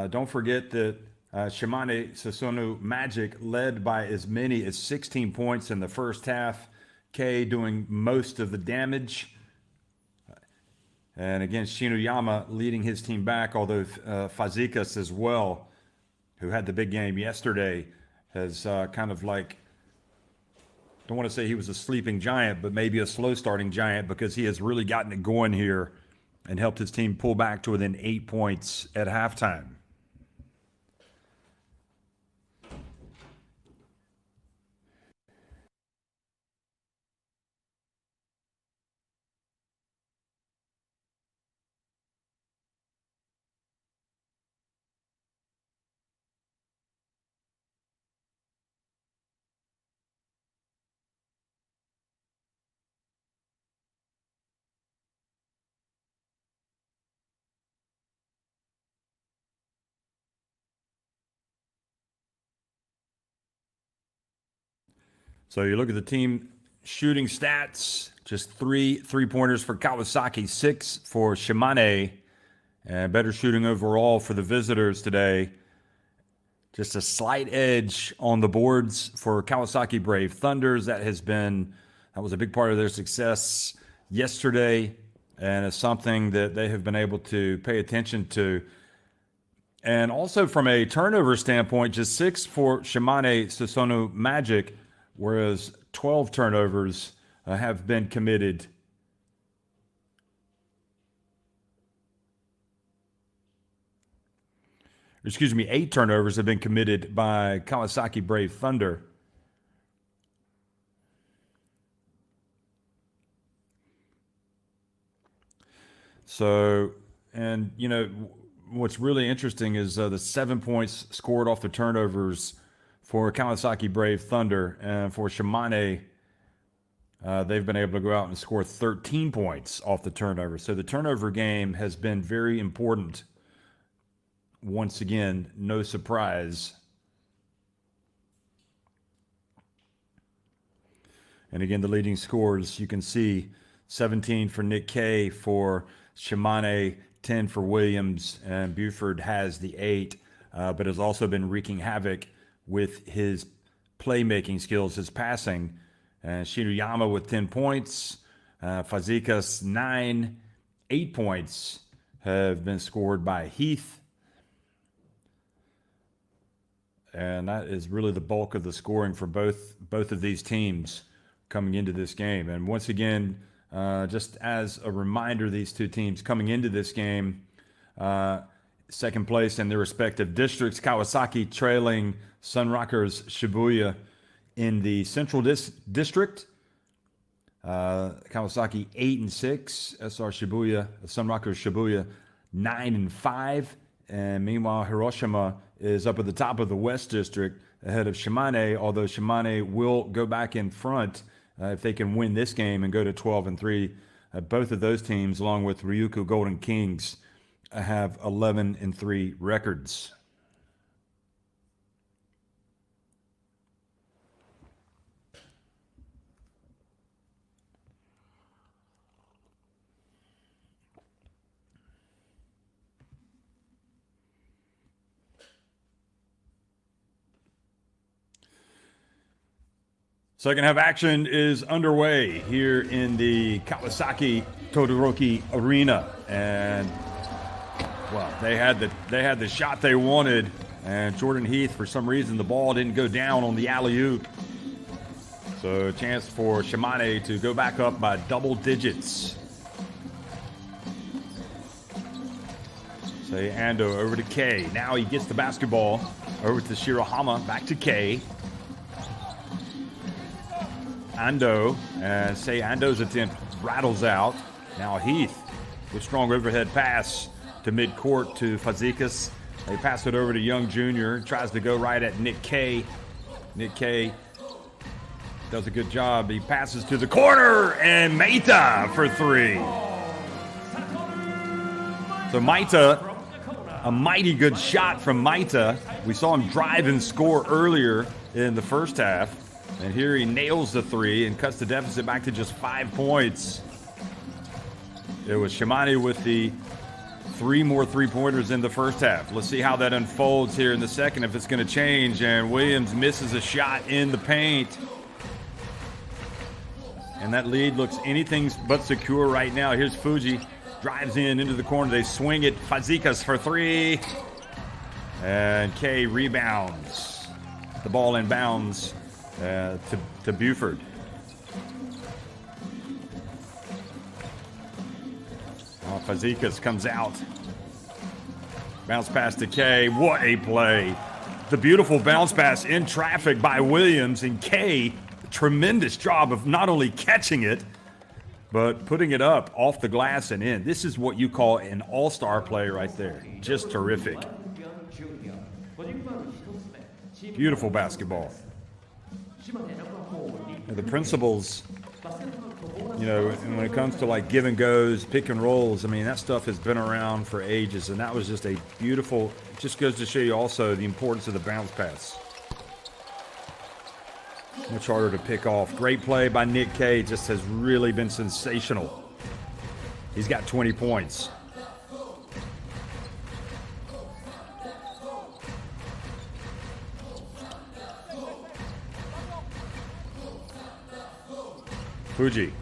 don't forget that Shimane SUSANOO Magic led by as many as 16 points in the first half. Kay doing most of the damage. And again, Shinuyama leading his team back, although Fazekas as well, who had the big game yesterday, has kind of like, don't want to say he was a sleeping giant, but maybe a slow starting giant, because he has really gotten it going here and helped his team pull back to within 8 points at halftime. So you look at the team shooting stats, just 3 3-pointers for Kawasaki, 6 for Shimane, and better shooting overall for the visitors today. Just a slight edge on the boards for Kawasaki Brave Thunders. That was a big part of their success yesterday, and it's something that they have been able to pay attention to. And also from a turnover standpoint, just 6 for Shimane SUSANOO Magic, whereas 12 turnovers have been committed. Excuse me, 8 turnovers have been committed by Kawasaki Brave Thunder. So, and you know, what's really interesting is the 7 points scored off the turnovers for Kawasaki Brave Thunder, and for Shimane, they've been able to go out and score 13 points off the turnover. So the turnover game has been very important. Once again, no surprise. And again, the leading scores, you can see 17 for Nick Kay for Shimane, 10 for Williams, and Buford has the 8, but has also been wreaking havoc with his playmaking skills, his passing. Shinuyama with 10 points, Fazekas 9, 8 points have been scored by Heath. And that is really the bulk of the scoring for both of these teams coming into this game. And once again, just as a reminder, these two teams coming into this game, second place in their respective districts. Kawasaki trailing Sunrockers Shibuya in the Central District. Kawasaki 8-6. SR Shibuya, Sunrockers Shibuya 9-5. And meanwhile, Hiroshima is up at the top of the West District ahead of Shimane, although Shimane will go back in front if they can win this game and go to 12-3. Both of those teams, along with Ryukyu Golden Kings, have 11-3 records. Second half action is underway here in the Kawasaki Todoroki Arena, and well, they had the shot they wanted, and Jordan Heath, for some reason, the ball didn't go down on the alley-oop. So a chance for Shimane to go back up by double digits. Say Ando over to K. Now he gets the basketball over to Shirahama, back to K. Ando, and say Ando's attempt rattles out. Now Heath with strong overhead pass to midcourt to Fazekas. They pass it over to Young Jr. Tries to go right at Nick K. Nick K does a good job. He passes to the corner, and Maita for three. So Maita, a mighty good shot from Maita. We saw him drive and score earlier in the first half. And here he nails the three and cuts the deficit back to just 5 points. It was Shimane with the 3 more three-pointers in the first half. Let's see how that unfolds here in the second, if it's going to change. And Williams misses a shot in the paint. And that lead looks anything but secure right now. Here's Fuji. Drives into the corner. They swing it. Fazekas for three. And K rebounds. The ball inbounds to Buford. Fazekas comes out. Bounce pass to K. What a play. The beautiful bounce pass in traffic by Williams, and K, tremendous job of not only catching it, but putting it up off the glass and in. This is what you call an all-star play right there. Just terrific. Beautiful basketball. The principles, you know, when it comes to like give and goes, pick and rolls, I mean, that stuff has been around for ages, and that was just a beautiful, it just goes to show you also the importance of the bounce pass. Much harder to pick off. Great play by Nick K, just has really been sensational. He's got 20 points. Fuji.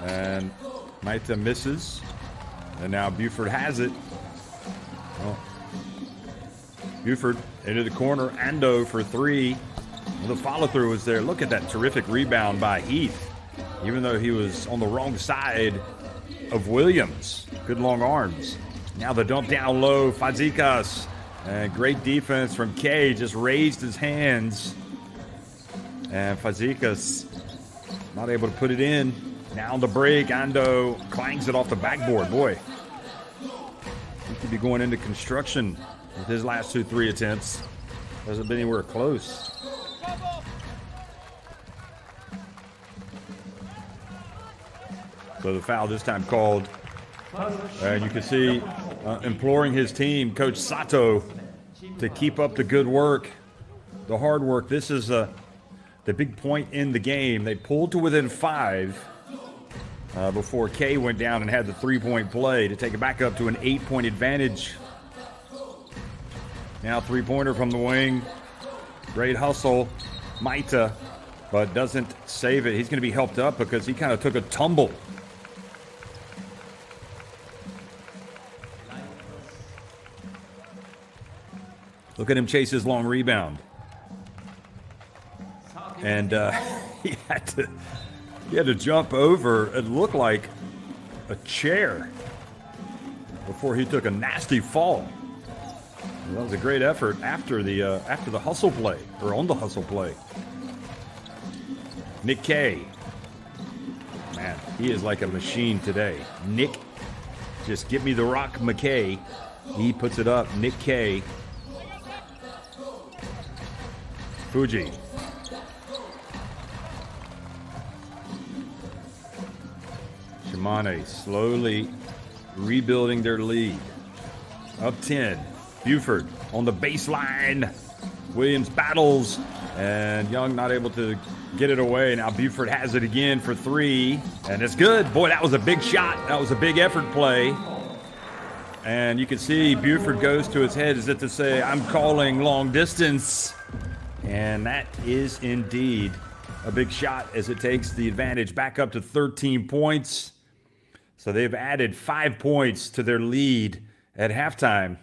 And Maita misses. And now Buford has it. Well, Buford into the corner. Ando for three. Well, the follow-through was there. Look at that terrific rebound by Heath. Even though he was on the wrong side of Williams. Good long arms. Now the dump down low. Fazekas. And great defense from K. Just raised his hands. And Fazekas not able to put it in. Now on the break, Ando clangs it off the backboard. Boy, he could be going into construction with his last 2 3 attempts. Hasn't been anywhere close. So the foul this time called. And you can see imploring his team, Coach Sato, to keep up the good work, the hard work. This is the big point in the game. They pulled to within 5 before K went down and had the 3-point play to take it back up to an 8-point advantage. Now 3-pointer from the wing. Great hustle. Maita, but doesn't save it. He's going to be helped up because he kind of took a tumble. Look at him chase his long rebound. And he had to jump over, it looked like a chair, before he took a nasty fall. That was a great effort after the hustle play, or on the hustle play. Nick K. Man, he is like a machine today. Nick Just get me the rock, McKay. He puts it up. Nick K. Fuji. Shimane slowly rebuilding their lead. Up 10. Buford on the baseline. Williams battles. And Young not able to get it away. Now Buford has it again for 3. And it's good. Boy, that was a big shot. That was a big effort play. And you can see Buford goes to his head as if to say, I'm calling long distance. And that is indeed a big shot as it takes the advantage back up to 13 points. So they've added 5 points to their lead at halftime.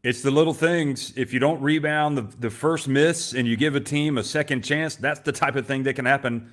It's the little things. If you don't rebound the first miss and you give a team a second chance, that's the type of thing that can happen.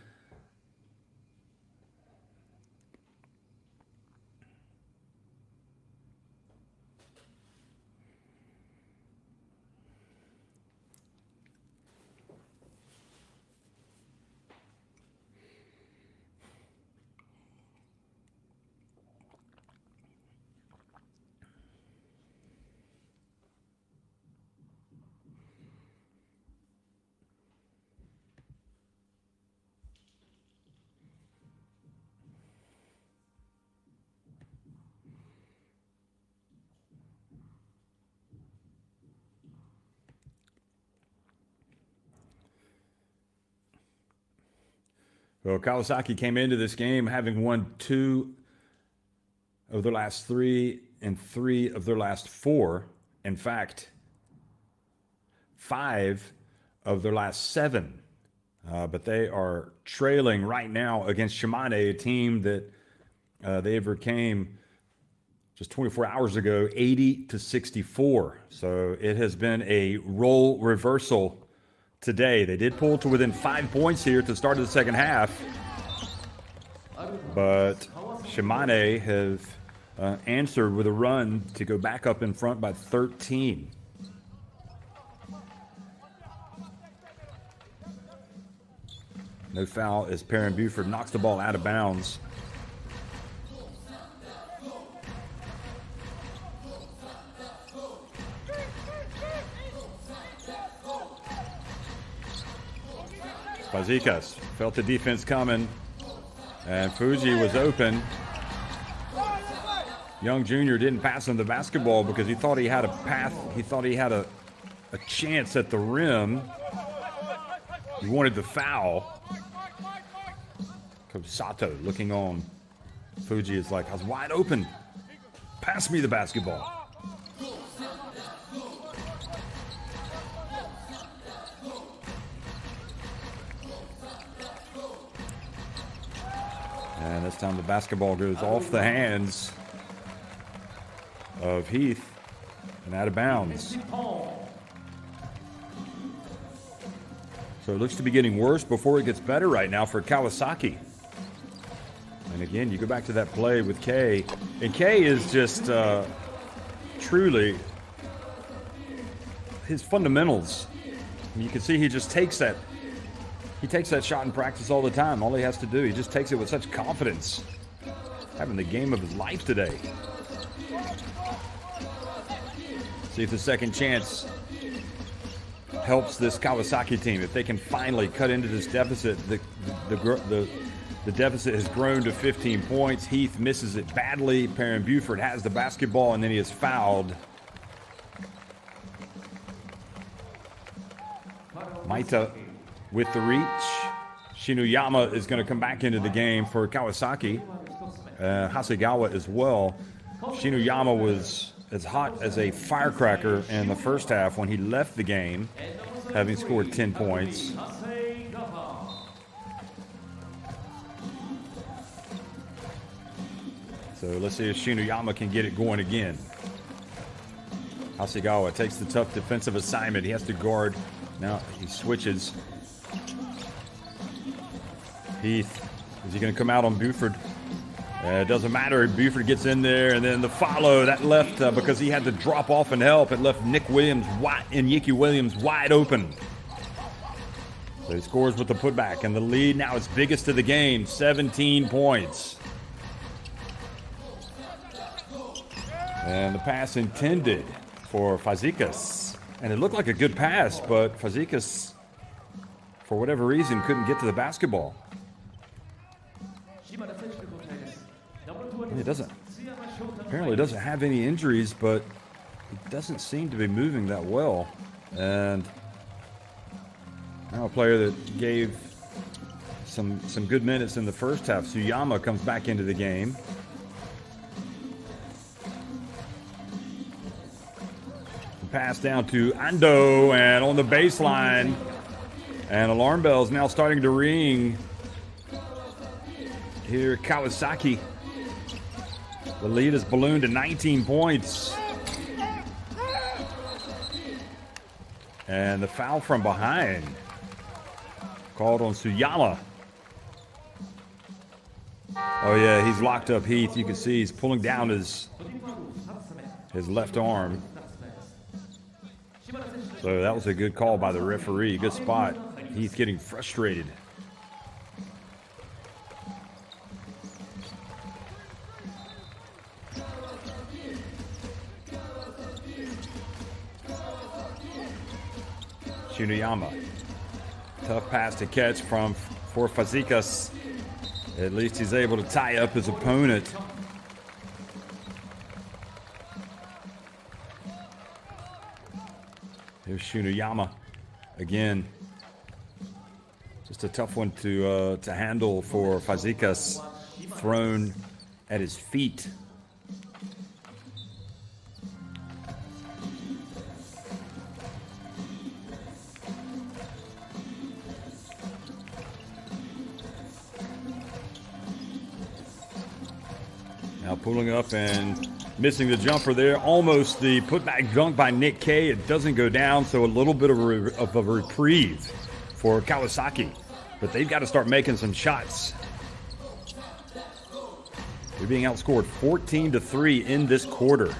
Well, Kawasaki came into this game having won 2 of their last 3 and 3 of their last 4. In fact, 5 of their last 7. But they are trailing right now against Shimane, a team that they overcame just 24 hours ago, 80-64. So it has been a role reversal today. They did pull to within 5 points here to start of the second half, but Shimane have answered with a run to go back up in front by 13. No foul as Perrin Buford knocks the ball out of bounds. Fazekas felt the defense coming, and Fuji was open. Young Jr. didn't pass him the basketball because he thought he had a path. He thought he had a chance at the rim. He wanted the foul. Coach Sato looking on. Fuji is like, I was wide open. Pass me the basketball. And this time the basketball goes off the hands of Heath and out of bounds. So it looks to be getting worse before it gets better right now for Kawasaki. And again, you go back to that play with K. And K is just truly his fundamentals. You can see he just takes that. He takes that shot in practice all the time. All he has to do, he just takes it with such confidence. Having the game of his life today. See if the second chance helps this Kawasaki team. If they can finally cut into this deficit, the deficit has grown to 15 points. Heath misses it badly. Perrin Buford has the basketball, and then he is fouled. Maita with the reach. Shinuyama is going to come back into the game for Kawasaki. Hasegawa as well. Shinuyama was as hot as a firecracker in the first half when he left the game, having scored 10 points. So let's see if Shinuyama can get it going again. Hasegawa takes the tough defensive assignment. He has to guard. Now he switches. Heath, is he going to come out on Buford? It doesn't matter. Buford gets in there, and then the follow that left because he had to drop off and help. It left Nicky Williams wide open. So he scores with the putback, and the lead now is biggest of the game, 17 points. And the pass intended for Fazekas. And it looked like a good pass, but Fazekas, for whatever reason, couldn't get to the basketball. He apparently doesn't have any injuries, but he doesn't seem to be moving that well. And now a player that gave some good minutes in the first half, Tsuyama, comes back into the game. Pass down to Ando, and on the baseline, and alarm bells now starting to ring here. Kawasaki, the lead is ballooned to 19 points, and the foul from behind called on Tsuyama. Oh yeah, he's locked up Heath. You can see he's pulling down his left arm. So that was a good call by the referee. Good spot. Heath getting frustrated. Shinoyama. Tough pass to catch for Fazekas. At least he's able to tie up his opponent. Here's Shinoyama again. Just a tough one to handle for Fazekas. Thrown at his feet. Now pulling up and missing the jumper there. Almost the putback dunk by Nick K. It doesn't go down, so a little bit of a reprieve for Kawasaki. But they've got to start making some shots. They're being outscored 14-3 in this quarter.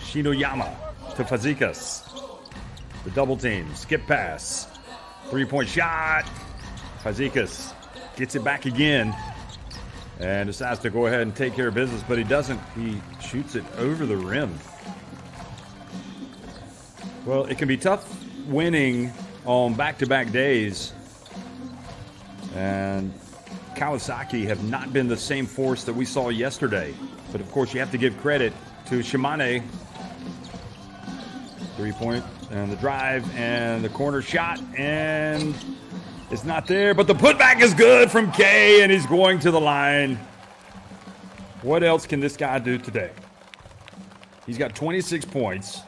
Shinoyama to Fazekas. The double team, skip pass. 3-point shot. Fazekas gets it back again. And decides to go ahead and take care of business, but he doesn't. He shoots it over the rim. Well, it can be tough winning on back-to-back days. And Kawasaki have not been the same force that we saw yesterday. But, of course, you have to give credit to Shimane. 3-point, and the drive, and the corner shot, and it's not there, but the putback is good from K, and he's going to the line. What else can this guy do today? He's got 26 points.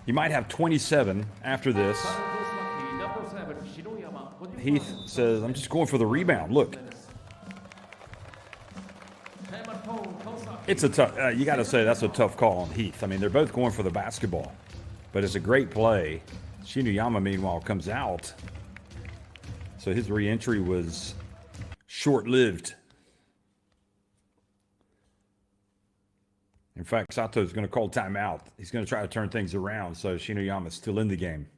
He might have 27 after this. Heath says, I'm just going for the rebound. Look. It's a tough, you got to say that's a tough call on Heath. I mean, they're both going for the basketball, but it's a great play. Shinoyama, meanwhile, comes out. So his re-entry was short-lived. In fact, Sato's going to call timeout. He's going to try to turn things around, so Shinoyama's still in the game.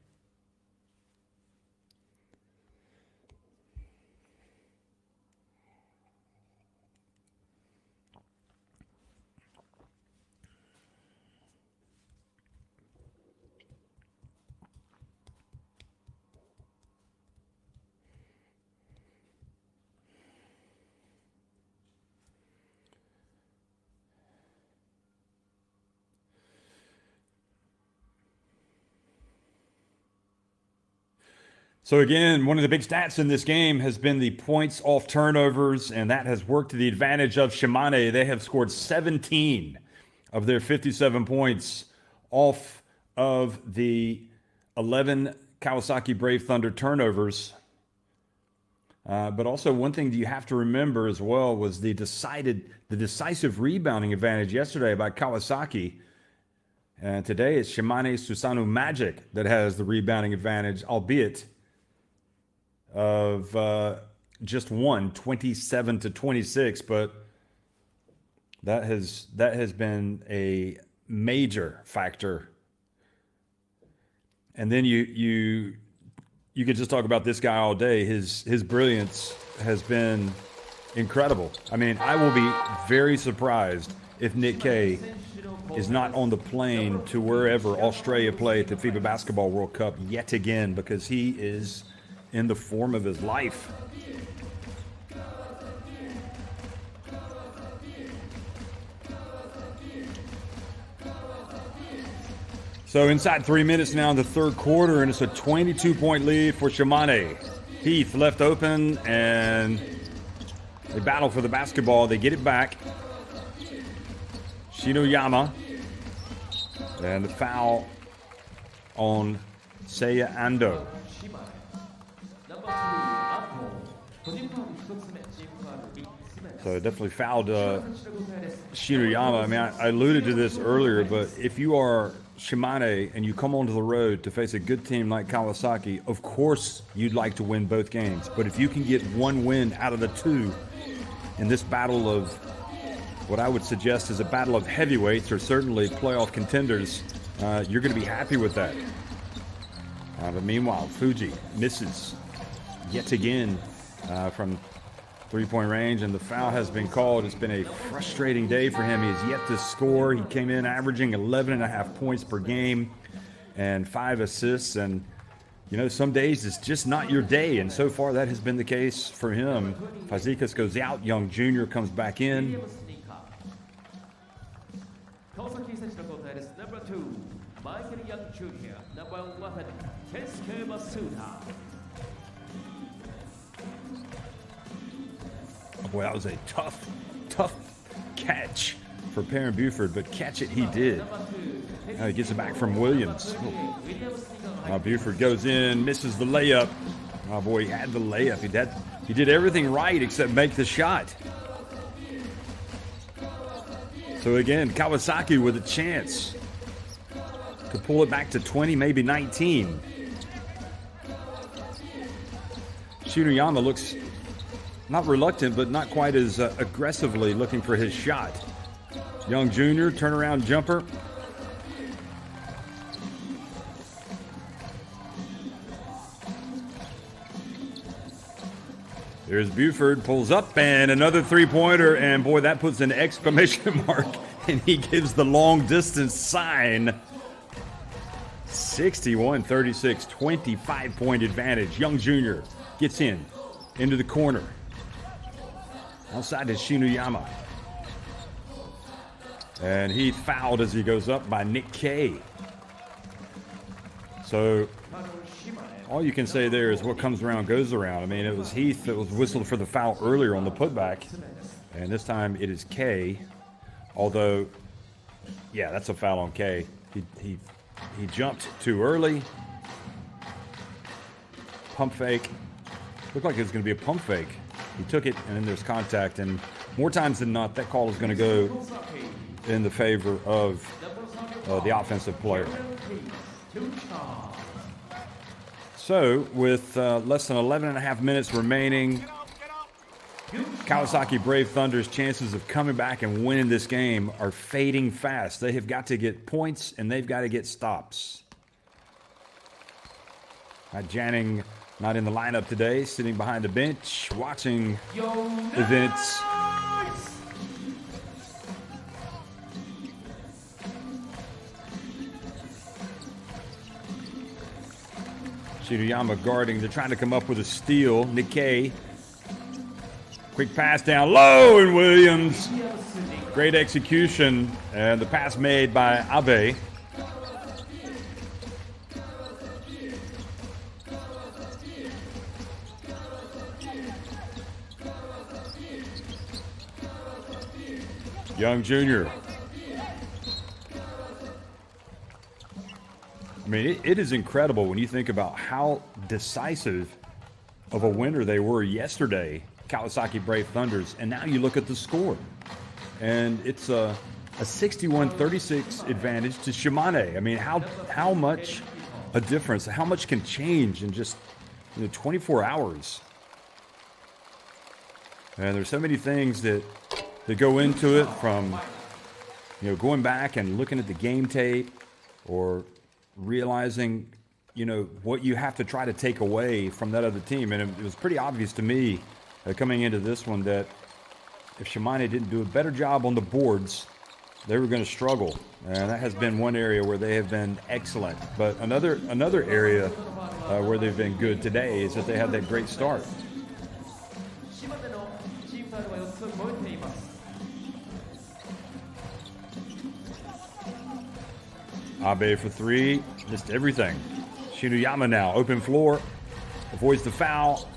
So again, one of the big stats in this game has been the points off turnovers, and that has worked to the advantage of Shimane. They have scored 17 of their 57 points off of the 11 Kawasaki Brave Thunder turnovers. But also one thing that you have to remember as well was the decisive rebounding advantage yesterday by Kawasaki. And today it's Shimane SUSANOO Magic that has the rebounding advantage, albeit of just one, 27-26, but that has been a major factor. And then you you could just talk about this guy all day. His brilliance has been incredible. I mean, I will be very surprised if Nick Kay is not on the plane to wherever Australia play at the FIBA Basketball World Cup yet again, because he is in the form of his life. So inside 3 minutes now in the third quarter, and it's a 22-point lead for Shimane. Heath left open, and they battle for the basketball. They get it back. Shinoyama. And the foul on Seiya Ando. So definitely fouled Shinoyama. I mean, I alluded to this earlier, but if you are Shimane and you come onto the road to face a good team like Kawasaki, of course you'd like to win both games. But if you can get one win out of the two in this battle of what I would suggest is a battle of heavyweights, or certainly playoff contenders, you're going to be happy with that. But meanwhile, Fuji misses yet again from three-point range, and the foul has been called. It's been a frustrating day for him. He has yet to score. He came in averaging 11.5 points per game and 5 assists, and you know, some days it's just not your day, and so far that has been the case for him. Fazekas goes out. Young Jr. comes back in. Kawasaki選手の交代です。Number 2、マイケル・ヤング・ジュニア。Number 1、ケンスケ・マスーダ。Boy, that was a tough catch for Perrin Buford, but catch it he did. Now he gets it back from Williams. Now Buford goes in, misses the layup. Oh boy, he had the layup. He did everything right except make the shot. So again, Kawasaki with a chance to pull it back to 20, maybe 19. Shinoyama looks not reluctant, but not quite as aggressively looking for his shot. Young Jr., turnaround jumper. There's Buford, pulls up, and another three-pointer, and boy, that puts an exclamation mark, and he gives the long-distance sign. 61-36, 25-point advantage. Young Jr. gets into the corner. Outside is Shinoyama. And he fouled as he goes up by Nick Kay. So all you can say there is what comes around goes around. I mean, it was Heath that was whistled for the foul earlier on the putback, and this time it is Kay. Although, yeah, that's a foul on Kay. He jumped too early. Pump fake. Looked like it was going to be a pump fake. He took it, and then there's contact, and more times than not, that call is going to go in the favor of the offensive player. So, with less than 11.5 minutes remaining, Kawasaki Brave Thunder's chances of coming back and winning this game are fading fast. They have got to get points, and they've got to get stops. Janning not in the lineup today, sitting behind the bench, watching events. Shinoyama guarding. They're trying to come up with a steal. Nick Kay. Quick pass down low, and Williams. Great execution, and the pass made by Abe. Young Jr. I mean, it is incredible when you think about how decisive of a winner they were yesterday, Kawasaki Brave Thunders, and now you look at the score, and it's a 61-36 advantage to Shimane. I mean, how much a difference, how much can change in just 24 hours. And there's so many things that go into it, from going back and looking at the game tape, or realizing you know, what you have to try to take away from that other team. And it was pretty obvious to me coming into this one that if Shimane didn't do a better job on the boards, they were going to struggle. And that has been one area where they have been excellent. But another area where they've been good today is that they had that great start. 島根のチームファウルは4つ超えています。 Abe for three, missed everything. Shinuyama now, open floor, avoids the foul,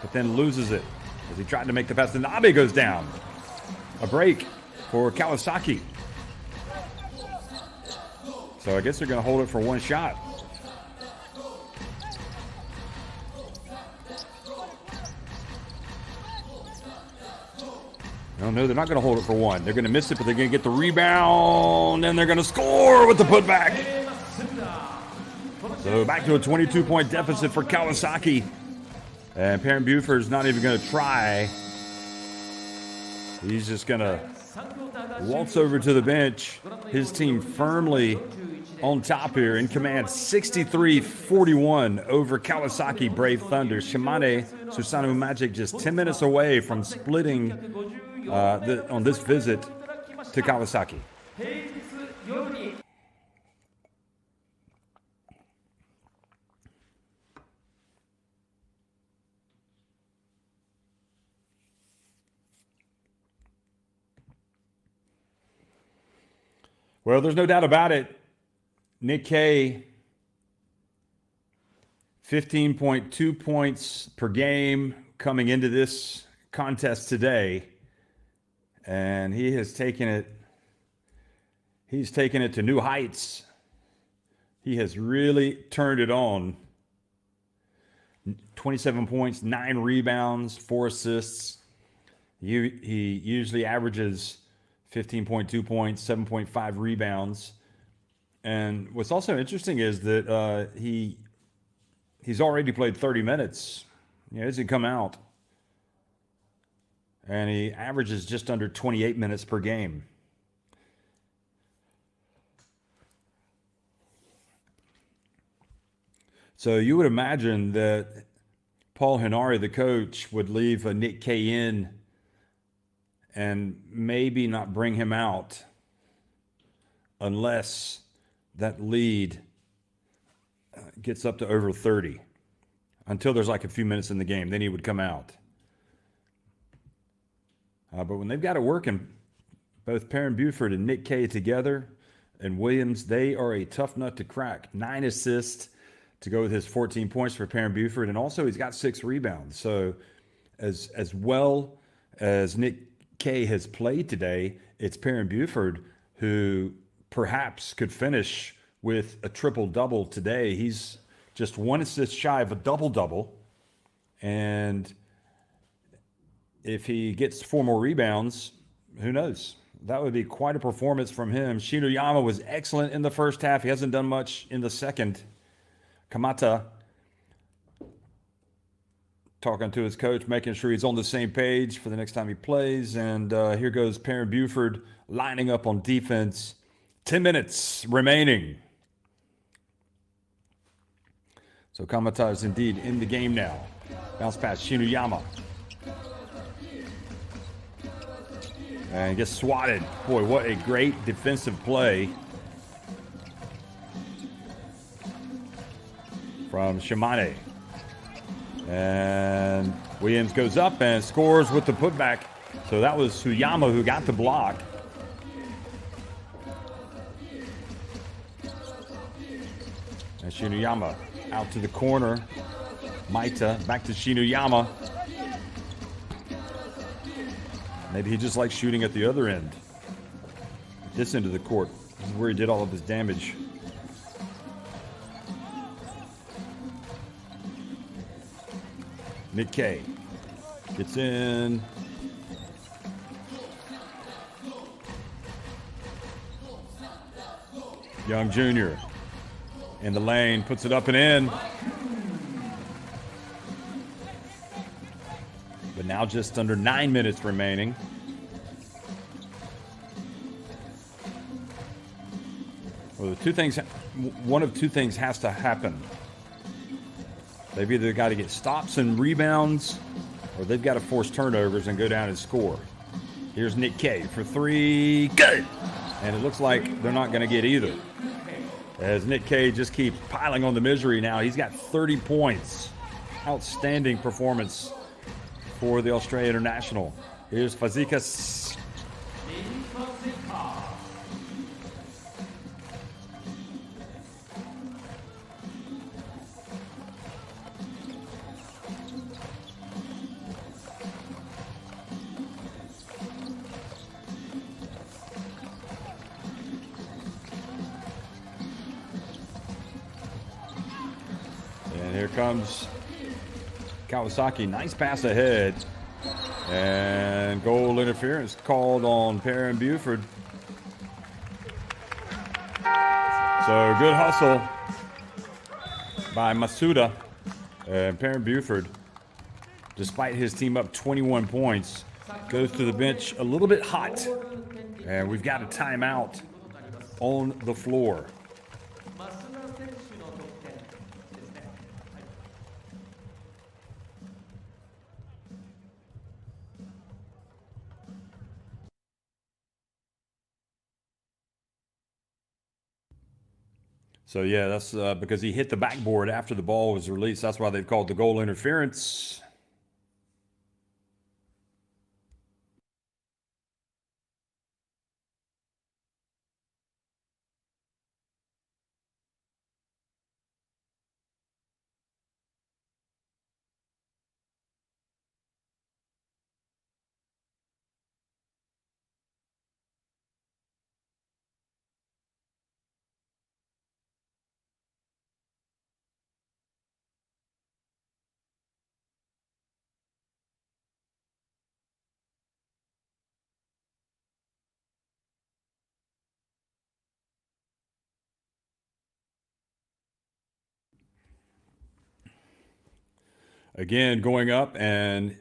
but then loses it as he tried to make the pass. Then Abe goes down. A break for Kawasaki. So I guess they're going to hold it for one shot. No, they're not going to hold it for one. They're going to miss it, but they're going to get the rebound, and they're going to score with the putback. So back to a 22-point deficit for Kawasaki. And Parent Buford's not even going to try. He's just going to waltz over to the bench. His team firmly on top here, in command, 63-41 over Kawasaki Brave Thunder. Shimane SUSANOO Magic just 10 minutes away from splitting on this visit to Kawasaki. Well, there's no doubt about it. Nick K, 15.2 points per game coming into this contest today. And he's taken it to new heights. He has really turned it on. 27 points, 9 rebounds, 4 assists. He usually averages 15.2 points, 7.5 rebounds. And what's also interesting is that he's already played 30 minutes. He hasn't come out. And he averages just under 28 minutes per game. So you would imagine that Paul Henare, the coach, would leave Nick K in and maybe not bring him out unless that lead gets up to over 30, until there's like a few minutes in the game. Then he would come out. But when they've got it working, both Parent Buford and Nick K together and Williams, they are a tough nut to crack. 9 assists to go with his 14 points for Parent Buford, and also he's got 6 rebounds. So as well as Nick K has played today, it's Parent Buford who perhaps could finish with a triple-double today. He's just 1 assist shy of a double-double. And if he gets 4 more rebounds, who knows? That would be quite a performance from him. Shinuyama was excellent in the first half. He hasn't done much in the second. Kamata talking to his coach, making sure he's on the same page for the next time he plays. And here goes Parent Buford lining up on defense. 10 minutes remaining. So Kamata is indeed in the game now. Bounce pass, Shinuyama. And gets swatted. Boy, what a great defensive play from Shimane. And Williams goes up and scores with the putback. So that was Suyama who got the block. And Shinuyama out to the corner. Maita back to Shinuyama. Maybe he just likes shooting at the other end. This end of the court. This is where he did all of his damage. Nick K gets in. Young Jr. in the lane, puts it up and in. But now just under 9 minutes remaining. Well, one of two things has to happen They've either got to get stops and rebounds, or they've got to force turnovers and go down and score. Here's Nick K for three. Good! And it looks like they're not going to get either, as Nick K just keeps piling on the misery now. He's got 30 points. Outstanding performance for the Australia International. Here's Fazekas. And here comes Kawasaki. Nice pass ahead. And goal interference called on Perrin Buford. So good hustle by Masuda. And Perrin Buford, despite his team up 21 points, goes to the bench a little bit hot. And we've got a timeout on the floor. So, yeah, that's because he hit the backboard after the ball was released. That's why they've called the goal interference. Again, going up and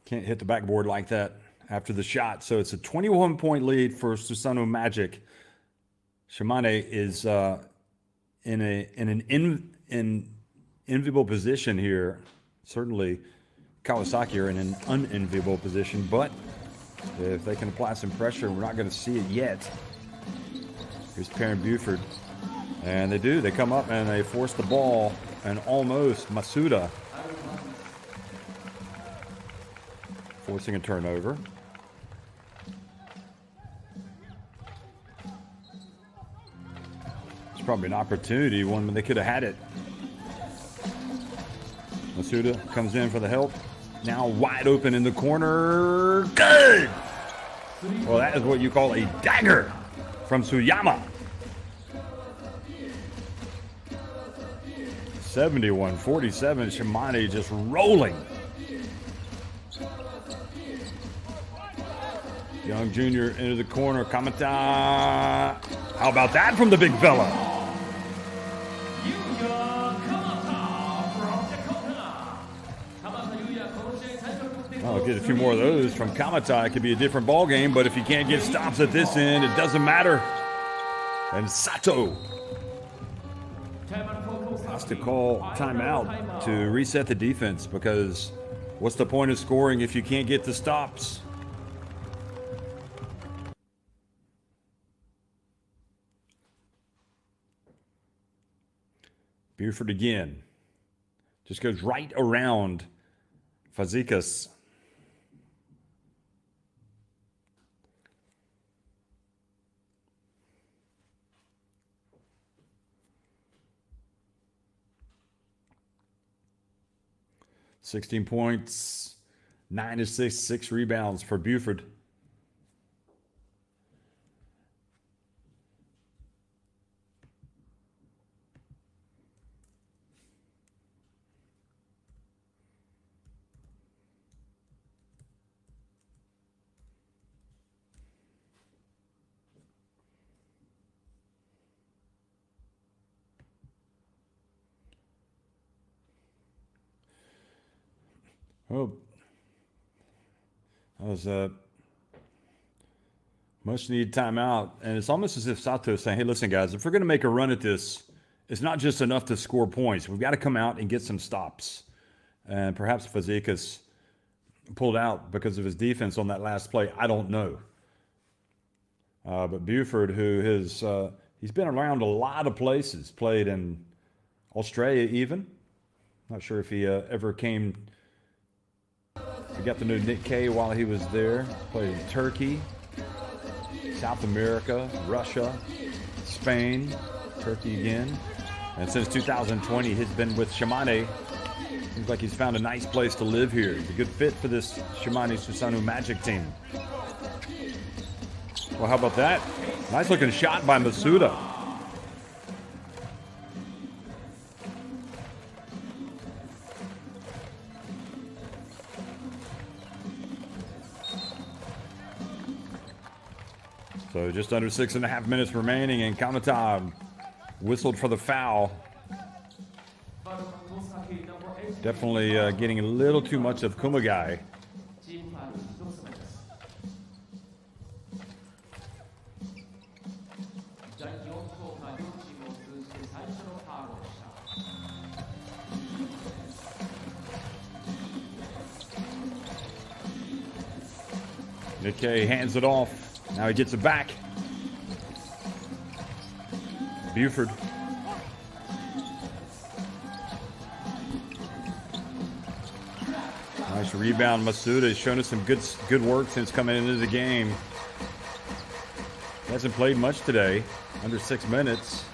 can't hit the backboard like that after the shot. So it's a 21-point lead for Susanoo Magic. Shimane is in an enviable position here. Certainly, Kawasaki are in an unenviable position, but if they can apply some pressure, we're not going to see it yet. Here's Perrin Buford. And they do. They come up and they force the ball, and almost Masuda forcing a turnover. It's probably an opportunity, one when they could have had it. Masuda comes in for the help. Now wide open in the corner. Good! Well, that is what you call a dagger from Suyama. 71-47, Shimane just rolling. Young Jr. into the corner, Kamata. How about that from the big fella? I'll get a few more of those from Kamata. It could be a different ball game, but if you can't get stops at this end, it doesn't matter. And Sato has to call timeout to reset the defense, because what's the point of scoring if you can't get the stops? Buford again. Just goes right around Fazekas. $16 points, 9 assists, 6 rebounds for Buford. Oh, that was a much needed timeout. And it's almost as if Sato is saying, hey, listen, guys, if we're going to make a run at this, it's not just enough to score points. We've got to come out and get some stops. And perhaps Fazekas pulled out because of his defense on that last play. I don't know. But Buford, who has he's been around a lot of places, played in Australia even. Not sure if he ever came. He got to know Nick Kay while he was there. Played in Turkey, South America, Russia, Spain, Turkey again. And since 2020, he's been with Shimane. Seems like he's found a nice place to live here. He's a good fit for this Shimane SUSANOO Magic team. Well, how about that? Nice looking shot by Masuda. So just under 6.5 minutes remaining, and Kamata whistled for the foul. Definitely getting a little too much of Kumagai. Nikkei hands it off. Now he gets it back. Buford. Nice rebound. Masuda has shown us some good work since coming into the game. He hasn't played much today, under 6 minutes.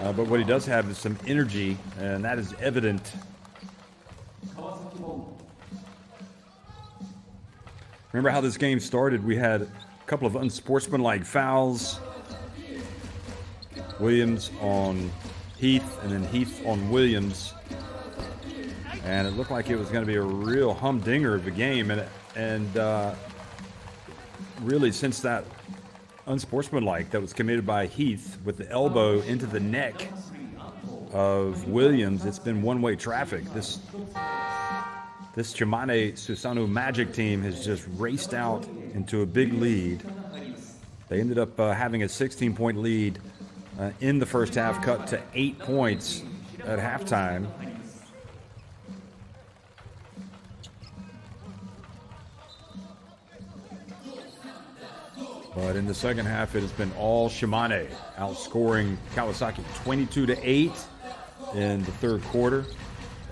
But what he does have is some energy, and that is evident. Remember how this game started? We had a couple of unsportsmanlike fouls. Williams on Heath, and then Heath on Williams. And it looked like it was going to be a real humdinger of a game. And really, since that unsportsmanlike that was committed by Heath with the elbow into the neck of Williams, it's been one-way traffic. This Shimane SUSANOO Magic team has just raced out into a big lead. They ended up having a 16-point lead in the first half, cut to 8 points at halftime. But in the second half, it has been all Shimane, outscoring Kawasaki 22-8 in the third quarter.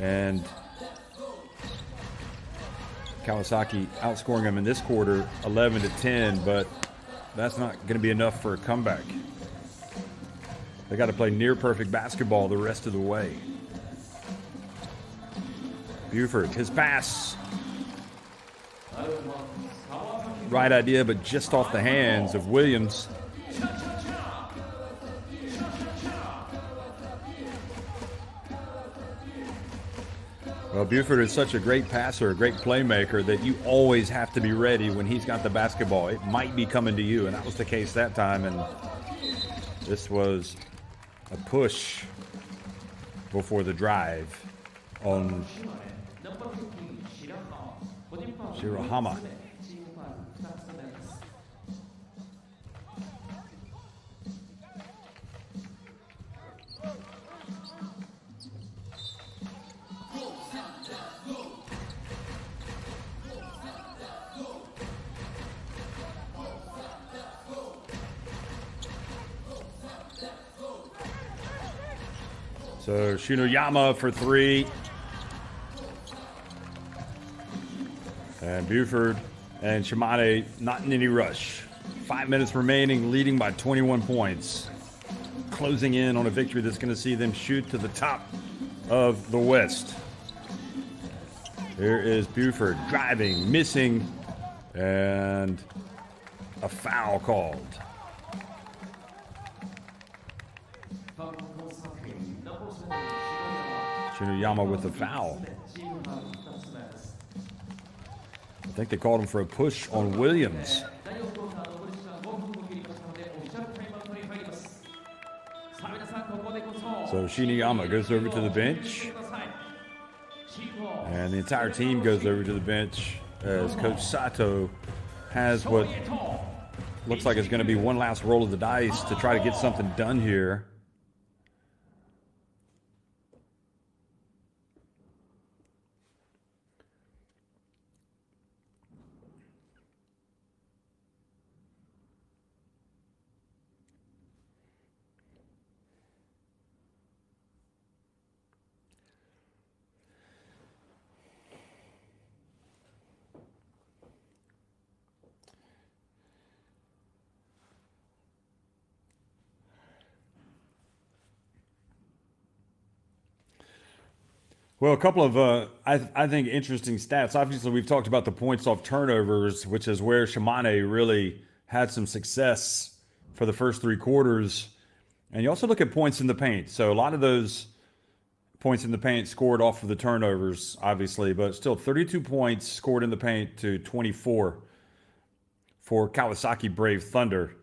And Kawasaki outscoring them in this quarter 11-10, but that's not going to be enough for a comeback. They got to play near perfect basketball the rest of the way. Buford, his pass. Right idea, but just off the hands of Williams. Well, Buford is such a great passer, a great playmaker, that you always have to be ready when he's got the basketball. It might be coming to you, and that was the case that time. And this was a push before the drive on Shirahama. So Shinoyama for three. And Buford and Shimane not in any rush. 5 minutes remaining, leading by 21 points. Closing in on a victory that's going to see them shoot to the top of the West. Here is Buford driving, missing, and a foul called. Shinoyama with a foul. I think they called him for a push on Williams. So Shinoyama goes over to the bench. And the entire team goes over to the bench as Coach Sato has what looks like it's going to be one last roll of the dice to try to get something done here. Well, a couple of, I think, interesting stats. Obviously, we've talked about the points off turnovers, which is where Shimane really had some success for the first three quarters. And you also look at points in the paint. So a lot of those points in the paint scored off of the turnovers, obviously, but still 32 points scored in the paint to 24 for Kawasaki Brave Thunder.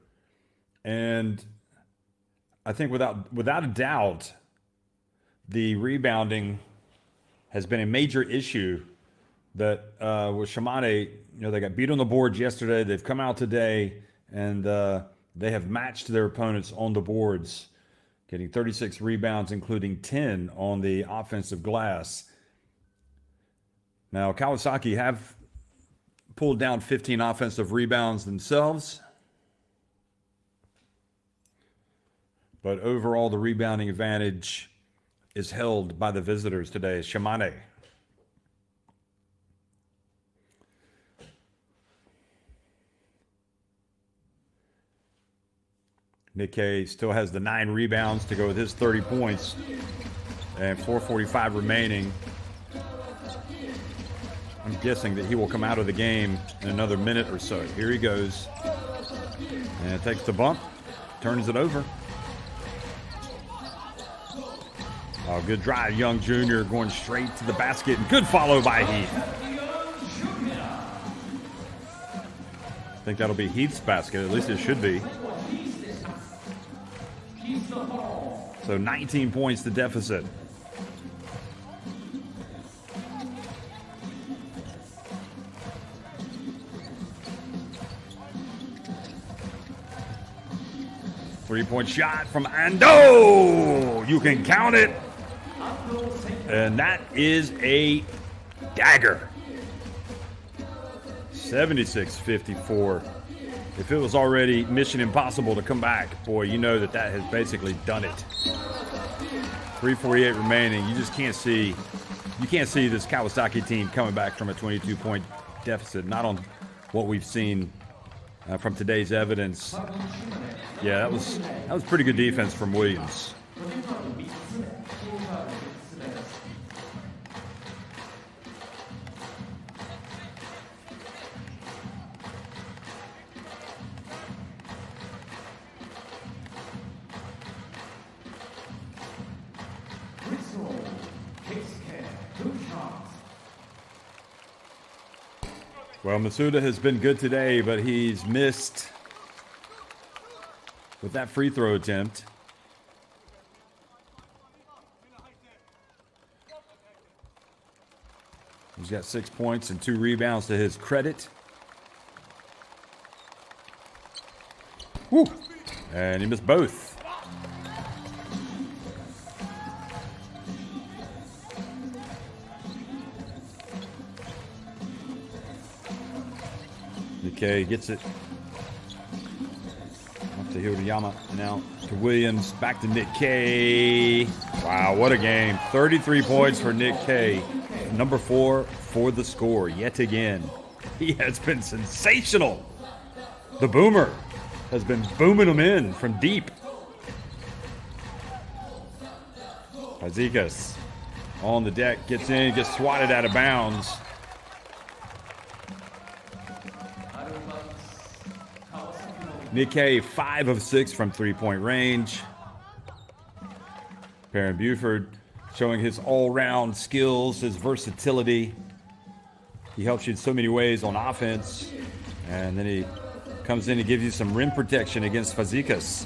And I think without a doubt, the rebounding has been a major issue that with Shimane, they got beat on the boards yesterday. They've come out today and they have matched their opponents on the boards, getting 36 rebounds, including 10 on the offensive glass. Now, Kawasaki have pulled down 15 offensive rebounds themselves. But overall, the rebounding advantage is held by the visitors today, Shimane. Nikkei still has the 9 rebounds to go with his 30 points and 4:45 remaining. I'm guessing that he will come out of the game in another minute or so. Here he goes. And takes the bump, turns it over. Oh, good drive, Young Jr. going straight to the basket. And good follow by Heath. I think that'll be Heath's basket. At least it should be. So 19 points to deficit. Three-point shot from Ando. You can count it. And that is a dagger. 76-54. If it was already mission impossible to come back, boy, you know that has basically done it. 3:48 remaining. You just can't see this Kawasaki team coming back from a 22-point deficit. Not on what we've seen from today's evidence. Yeah, that was pretty good defense from Williams. Well, Masuda has been good today, but he's missed with that free throw attempt. He's got 6 points and 2 rebounds to his credit. Woo! And he missed both. Nikkei gets it up to Hirayama, now to Williams, back to Nikkei. Wow, what a game. 33 points for Nikkei. Number 4 for the score yet again. He has been sensational. The boomer has been booming them in from deep. Fazekas on the deck, gets in, gets swatted out of bounds. Nikkei 5 of 6 from three-point range. Perrin Buford showing his all-round skills, his versatility. He helps you in so many ways on offense. And then he comes in and gives you some rim protection against Fazekas.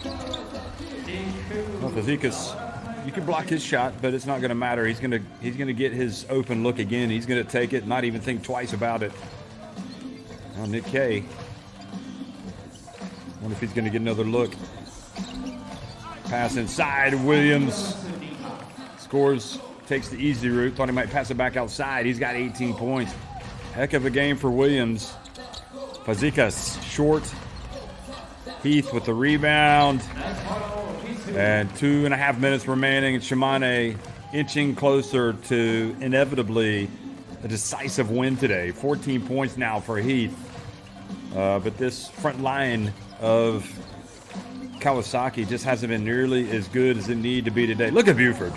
Well, Fazekas, you can block his shot, but it's not going to matter. He's going to get his open look again. He's going to take it, not even think twice about it. Now Nikkei. Wonder if he's going to get another look. Pass inside. Williams scores, takes the easy route. Thought he might pass it back outside. He's got 18 points. Heck of a game for Williams. Fazekas short. Heath with the rebound. And 2.5 minutes remaining. And Shimane inching closer to inevitably a decisive win today. 14 points now for Heath. But this front line of Kawasaki just hasn't been nearly as good as it need to be today. Look at Buford.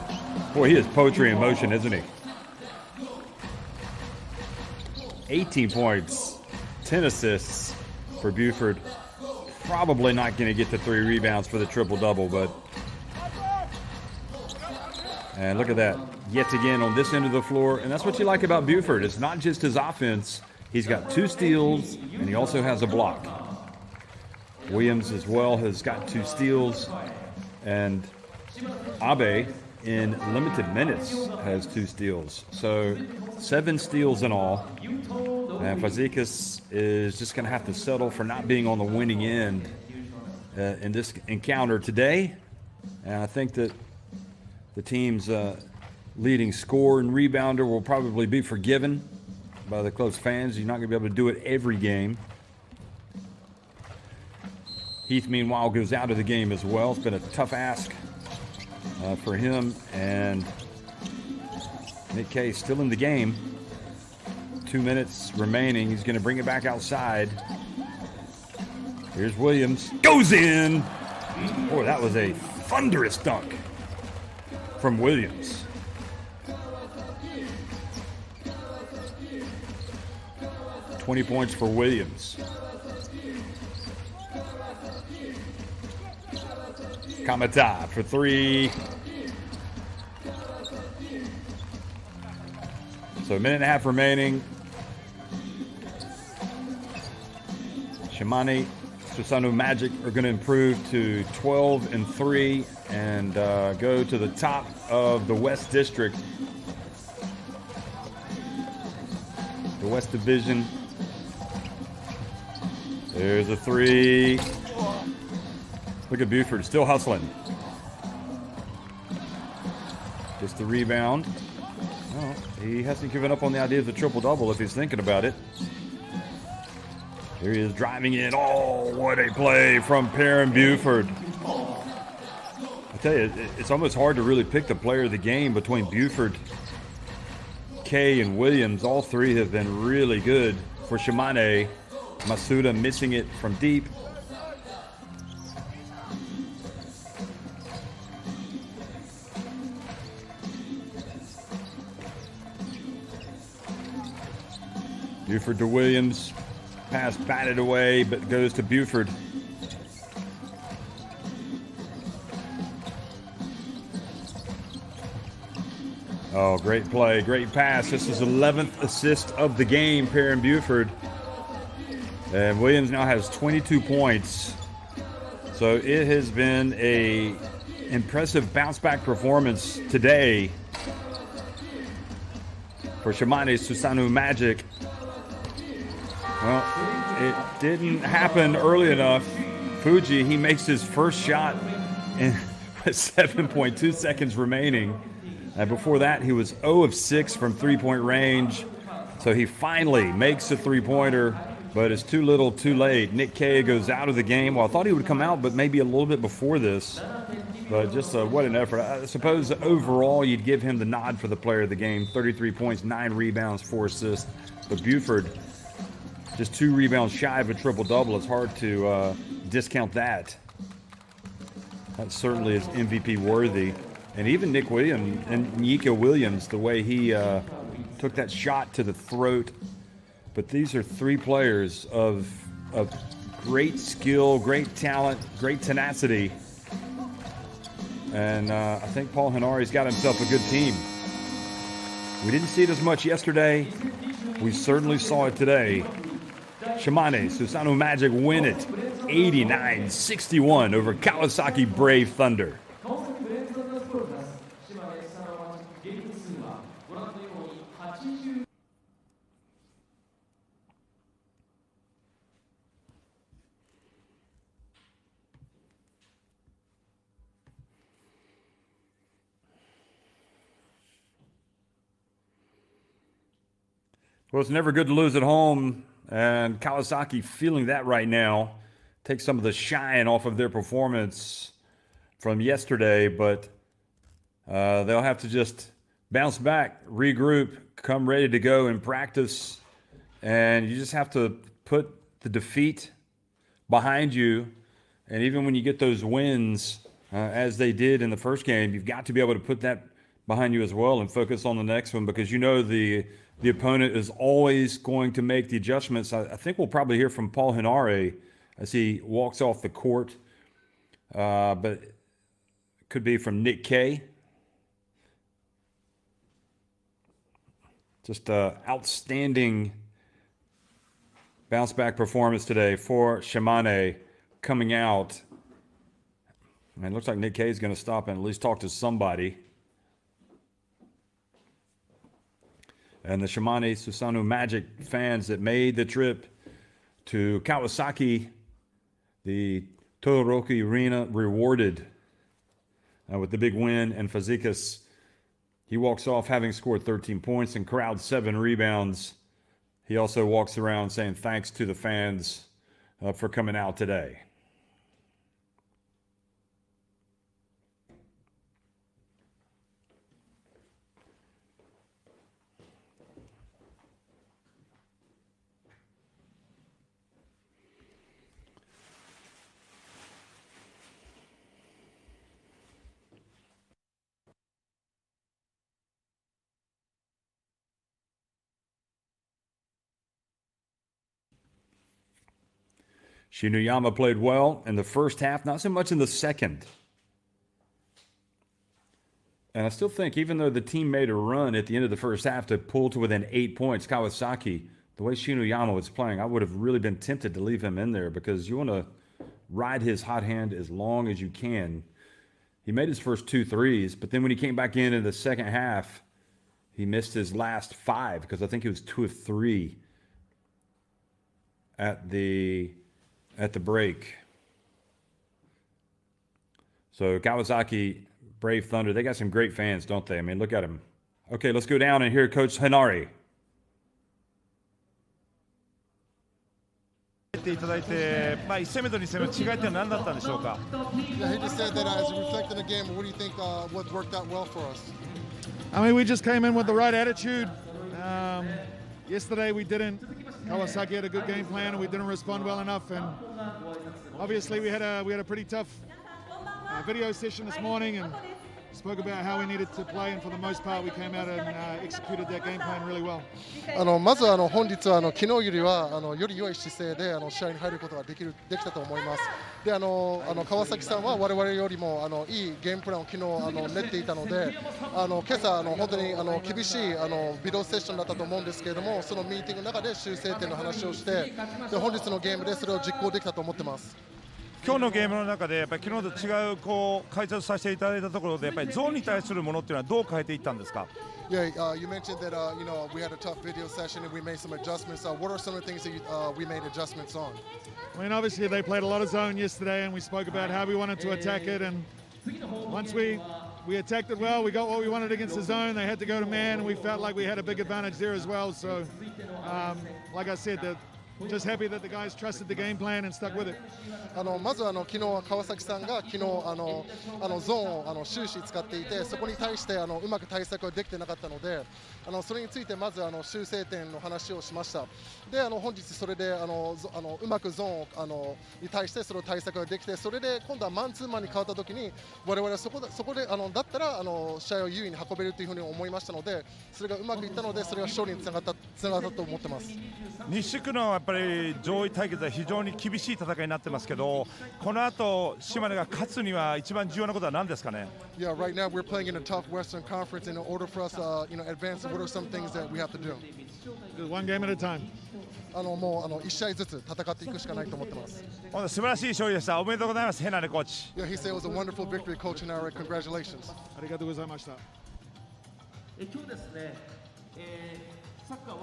Boy, he is poetry in motion, isn't he? 18 points, 10 assists for Buford. Probably not going to get the 3 rebounds for the triple-double, but... And look at that. Yet again on this end of the floor. And that's what you like about Buford. It's not just his offense. He's got 2 steals, and he also has a block. Williams as well has got 2 steals. And Abe, in limited minutes, has 2 steals. So 7 steals in all. And Fazekas is just going to have to settle for not being on the winning end in this encounter today. And I think that the team's leading scorer and rebounder will probably be forgiven by the close fans. You're not going to be able to do it every game. Heath, meanwhile, goes out of the game as well. It's been a tough ask for him. And Nick Kay still in the game. 2 minutes remaining. He's going to bring it back outside. Here's Williams. Goes in. Boy, that was a thunderous dunk from Williams. $20 points for Williams. Kamata for 3. So a minute and a half remaining. Shimane, SUSANOO Magic are going to improve to 12-3 and go to the top of the West District. The West Division. There's a 3. Look at Buford, still hustling. Just the rebound. Oh, he hasn't given up on the idea of the triple-double if he's thinking about it. Here he is driving in. Oh, what a play from Perrin Buford. I tell you, it's almost hard to really pick the player of the game between Buford, Kay, and Williams. All 3 have been really good for Shimane. Masuda missing it from deep. Buford to Williams. Pass batted away, but goes to Buford. Oh, great play, great pass. This is 11th assist of the game, Perrin Buford. And Williams now has 22 points. So it has been a impressive bounce-back performance today for Shimane SUSANOO Magic. Well, it didn't happen early enough. Fuji, he makes his first shot in 7.2 seconds remaining. And before that, he was 0 of 6 from three-point range. So he finally makes a three-pointer, but it's too little, too late. Nick Kay goes out of the game. Well, I thought he would come out, but maybe a little bit before this. But just what an effort. I suppose overall you'd give him the nod for the player of the game. 33 points, 9 rebounds, 4 assists. But Buford, just 2 rebounds shy of a triple-double. It's hard to discount that. That certainly is MVP worthy. And even Nick Williams and Nico Williams, the way he took that shot to the throat. But these are 3 players of great skill, great talent, great tenacity. And I think Paul Henari's got himself a good team. We didn't see it as much yesterday. We certainly saw it today. Shimane SUSANOO Magic win it 89-61 over Kawasaki Brave Thunder. Well, it's never good to lose at home, and Kawasaki feeling that right now. Take some of the shine off of their performance from yesterday, but they'll have to just bounce back, regroup, come ready to go in practice, and you just have to put the defeat behind you And even when you get those wins, as they did in the first game, you've got to be able to put that behind you as well and focus on the next one, because you know the opponent is always going to make the adjustments. I think we'll probably hear from Paul Henare as he walks off the court, but it could be from Nick Kay. Just outstanding bounce back performance today for Shimane coming out. And it looks like Nick Kay is going to stop and at least talk to somebody. And the Shimane Susanoo Magic fans that made the trip to Kawasaki, the Todoroki Arena, rewarded with the big win. And Fazekas, he walks off having scored 13 points and corralled 7 rebounds. He also walks around saying thanks to the fans for coming out today. Shinuyama played well in the first half, not so much in the second. And I still think, even though the team made a run at the end of the first half to pull to within 8 points, Kawasaki, the way Shinuyama was playing, I would have really been tempted to leave him in there, because you want to ride his hot hand as long as you can. He made his first 2 threes, but then when he came back in the second half, he missed his last 5, because I think he was 2 of 3 at the break. So Kawasaki, Brave Thunder, they got some great fans, don't they? I mean, look at them. Okay, let's go down and hear Coach Henare. いただいて、1戦目と2戦目の違いって何だったんでしょうか。 Yeah, he just said that as a reflect on the game, what do you think what worked out well for us? I mean, we just came in with the right attitude. Yesterday we didn't. Kawasaki had a good game plan, and we didn't respond well enough. And obviously we had a pretty tough video session this morning, and spoke about how we needed to play. And for the most part, we came out and executed that game plan really well. まず本日は昨日よりはより良い姿勢で試合に入ることができたと思います。で川崎さんは我々よりもいいゲームプランを昨日練っていたので、今朝本当に厳しいビデオセッションだったと思うんですけれども、そのミーティングの中で修正点の話をして、で本日のゲームでそれを実行できたと思ってます。今日のゲームの中でやっぱり昨日と違う解説させていただいたところで、やっぱりゾーンに対するものっていうのはどう変えていったんですか。 Yeah, you mentioned that we had a tough video session and we made some adjustments. What are some of the things that we made adjustments on? I mean, obviously they played a lot of zone yesterday, and we spoke about how we wanted to attack it. And once we attacked it well, we got what we wanted against the zone. They had to go to man, and we felt like we had a big advantage there as well. So, like I said, just happy that the guys trusted the game plan and stuck with it. まず昨日は川崎さんが昨日ゾーンを終始使っていて、そこに対してうまく対策ができてなかったので、それについてまず修正点の話をしました。で本日それでうまくゾーンに対してその対策ができて、それで今度はマンツーマンに変わった時に我々はそこでだったら試合を優位に運べるというふうに思いましたので、それがうまくいったので、それが勝利につながったと思ってます。西地区のやっぱり上位対決は非常に厳しい戦いになってますけど、この後島根が勝つには一番重要なことは何ですかね。 Yeah, right now we're playing in a tough Western Conference. In order for us, advance, what are some things that we have to do? Just one game at a time. もう1試合ずつ戦っていくしかないと思ってます。素晴らしい勝利でした。おめでとうございます、ヘナレコーチ。Yeah, he said it was a wonderful victory, Coach Henare. Congratulations. ありがとうございました。今日ですね、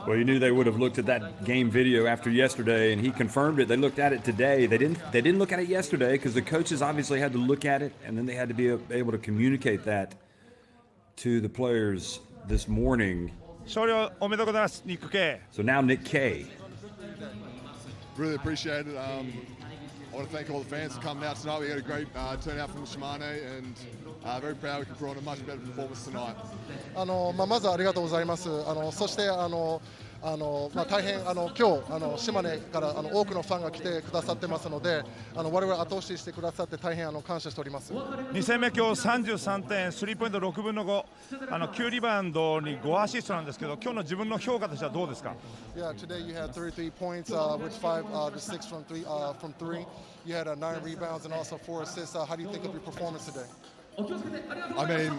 Well, you knew they would have looked at that game video after yesterday, and he confirmed it. They looked at it today. They didn't look at it yesterday because the coaches obviously had to look at it, and then they had to be able to communicate that to the players this morning. 勝利おめでとうございます、ニック・ケイ。 So now Nick Kay. Really appreciate it. I want to thank all the fans for coming out tonight. We had a great turnout from Shimane, and very proud we can put on a much better performance tonight. まずありがとうございます。そして大変今日島根から多くのファンが来てくださってますので、我々後押ししてくださって大変感謝しております。2戦目、今日33点、スリーポイント6分の5、9リバウンドに5アシストなんですけど、今日の自分の評価としてはどうですか？ Yeah, today you had 33 points, with 5 to 6 from three. You had 9 rebounds and also 4 assists. How do you think of your performance today? I mean,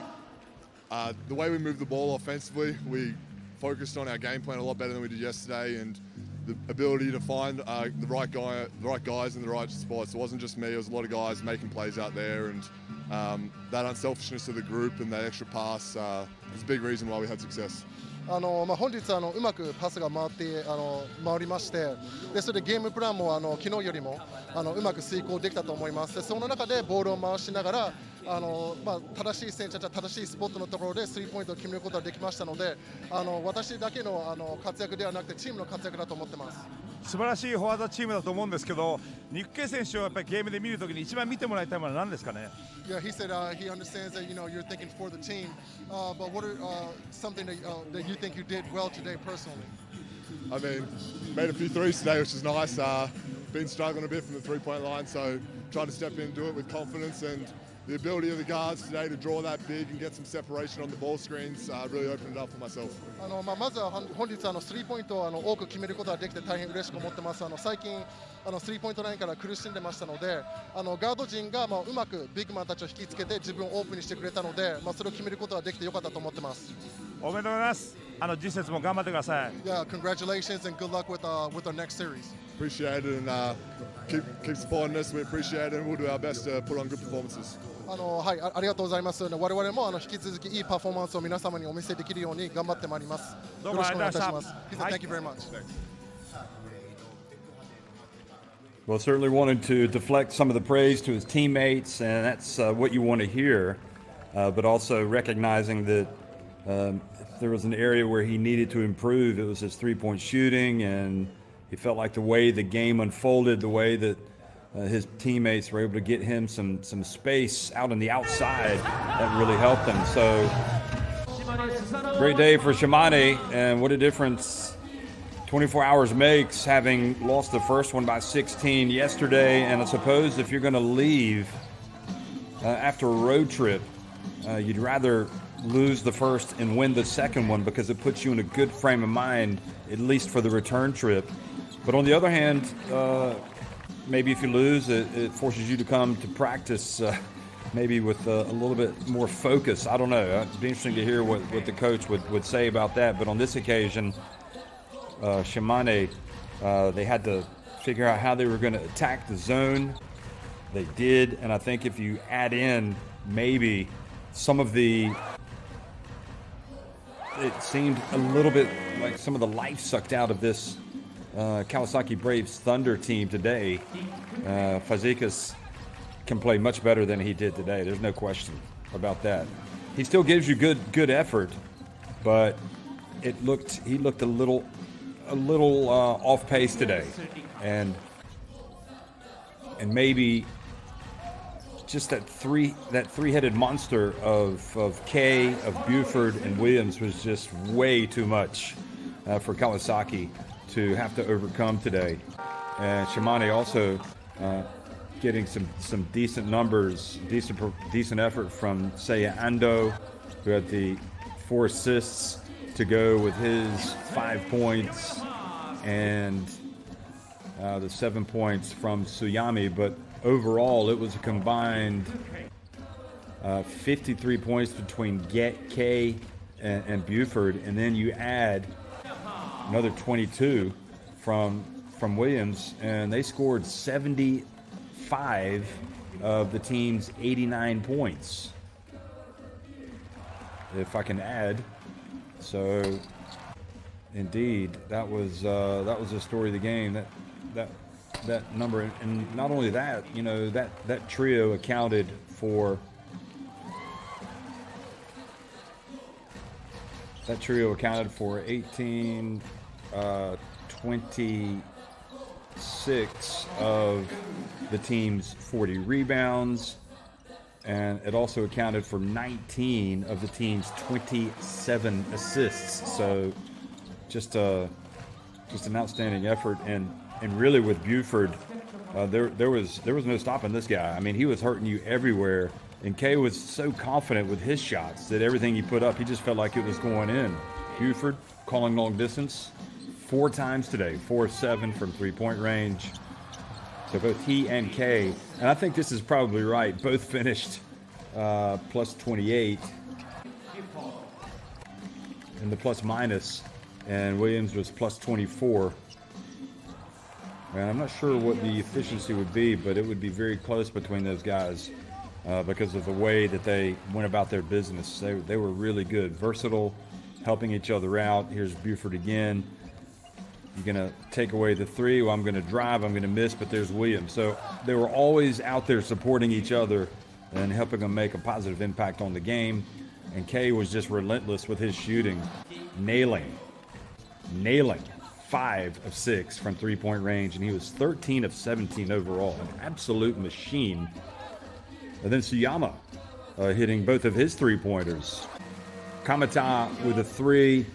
the way we moved the ball offensively, we focused on our game plan a lot better than we did yesterday, and the ability to find the right guys in the right spots. It wasn't just me; it was a lot of guys making plays out there, and that unselfishness of the group and that extra pass was a big reason why we had success. 本日うまくパスが回りまして、でそれでゲームプランも昨日よりもうまく遂行できたと思います。でその中でボールを回しながら正しい選手たちは正しいスポットのところでスリーポイントを決めることができましたので、私だけの活躍ではなくてチームの活躍だと思ってます。素晴らしいフォワードチームだと思うんですけど、日系選手をやっぱりゲームで見るときに一番見てもらいたいものは何ですかね？ Yeah, he said he understands that you're thinking for the team, but what are something that you think you did well today personally? I mean, made a few threes today, which is nice. Been struggling a bit from the three-point line, so tried to step in and do it with confidence, and the ability of the guards today to draw that big and get some separation on the ball screens really opened it up for myself. まずは本日スリーポイントを多く決めることができて大変嬉しく思ってます。最近スリーポイントラインから苦しんでましたので、ガード陣がうまくビッグマンたちを引きつけて自分をオープンにしてくれたので、それを決めることができてよかったと思ってます。おめでとうございます。次節も頑張ってください。Yeah, congratulations and good luck with our next series. Appreciate it, and keep supporting us. We appreciate it, and we'll do our best to put on good performances. はい、ありがとうございます。我々も引き続きいいパフォーマンスを皆様にお見せできるように頑張ってまいります。よろしくお願いいたします。Thank you very much. Well, certainly wanted to deflect some of the praise to his teammates, and that's what you want to hear, but also recognizing that if there was an area where he needed to improve, it was his three-point shooting, and he felt like the way the game unfolded, the way that his teammates were able to get him some space out on the outside, that really helped him. So, great day for Shimane, and what a difference 24 hours makes, having lost the first one by 16 yesterday. And I suppose if you're going to leave after a road trip, you'd rather lose the first and win the second one because it puts you in a good frame of mind, at least for the return trip. But on the other hand, maybe if you lose, it forces you to come to practice maybe with a little bit more focus. I don't know. It'd be interesting to hear what the coach would say about that. But on this occasion, Shimane, they had to figure out how they were going to attack the zone. They did, and I think if you add in maybe some of the, it seemed a little bit like some of the life sucked out of this Kawasaki Braves Thunder team today. Fazekas can play much better than he did today. There's no question about that. He still gives you good effort, but he looked a little off pace today, and maybe just that three-headed monster of Kay, of Buford, and Williams was just way too much for Kawasaki to have to overcome today. And Shimane also getting some decent numbers, decent effort from Seiya Ando, who had the 4 assists to go with his 5 points, and the 7 points from Suyami. But overall, it was a combined 53 points between Kay and Buford, and then you add another 22 from Williams, and they scored 75 of the team's 89 points, if I can add. So, indeed, that was the story of the game. That number, and not only that, that trio accounted for 18, 26 of the team's 40 rebounds, and it also accounted for 19 of the team's 27 assists. So just a just an outstanding effort. And really with Buford, there was no stopping this guy. I mean, he was hurting you everywhere. And Kay was so confident with his shots that everything he put up, he just felt like it was going in. Buford calling long distance 4 times today, 4 of 7 from 3-point range. So both he and Kay, and I think this is probably right, both finished plus 28 in the plus minus, and Williams was plus 24. And I'm not sure what the efficiency would be, but it would be very close between those guys because of the way that they went about their business. They were really good, versatile, helping each other out. Here's Buford again. You're going to take away the 3. Well, I'm going to drive. I'm going to miss, but there's Williams. So they were always out there supporting each other and helping them make a positive impact on the game. And Kay was just relentless with his shooting, nailing 5 of 6 from 3-point range, and he was 13 of 17 overall, an absolute machine. And then Suyama hitting both of his 3-pointers. Kamata with a 3.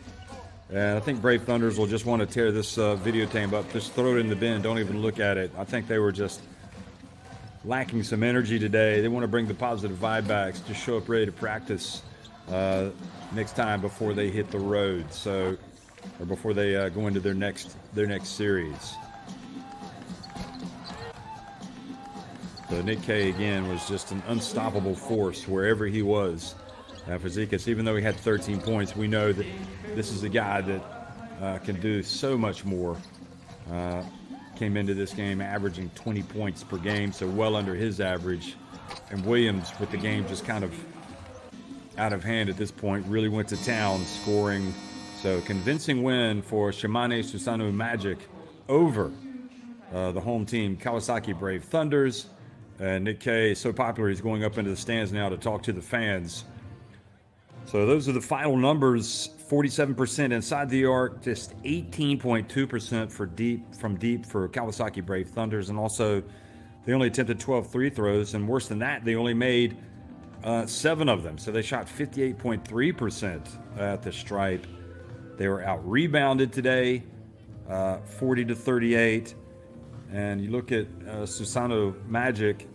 And I think Brave Thunders will just want to tear this videotape up. Just throw it in the bin. Don't even look at it. I think they were just lacking some energy today. They want to bring the positive vibe back. Just show up ready to practice next time before they hit the road. So, or before they go into their next series. So Nick Kay again was just an unstoppable force wherever he was. For Zekas, even though he had 13 points, we know that this is a guy that can do so much more. Came into this game averaging 20 points per game, so well under his average. And Williams, with the game just kind of out of hand at this point, really went to town scoring. So convincing win for Shimane SUSANOO Magic over the home team Kawasaki Brave Thunders. Nick Kay is so popular, he's going up into the stands now to talk to the fans. So those are the final numbers. 47% inside the arc, just 18.2% from deep for Kawasaki Brave Thunders. And also, they only attempted 12 free throws, and worse than that, they only made 7 of them. So they shot 58.3% at the stripe. They were out-rebounded today, 40-38. And you look at SUSANOO Magic,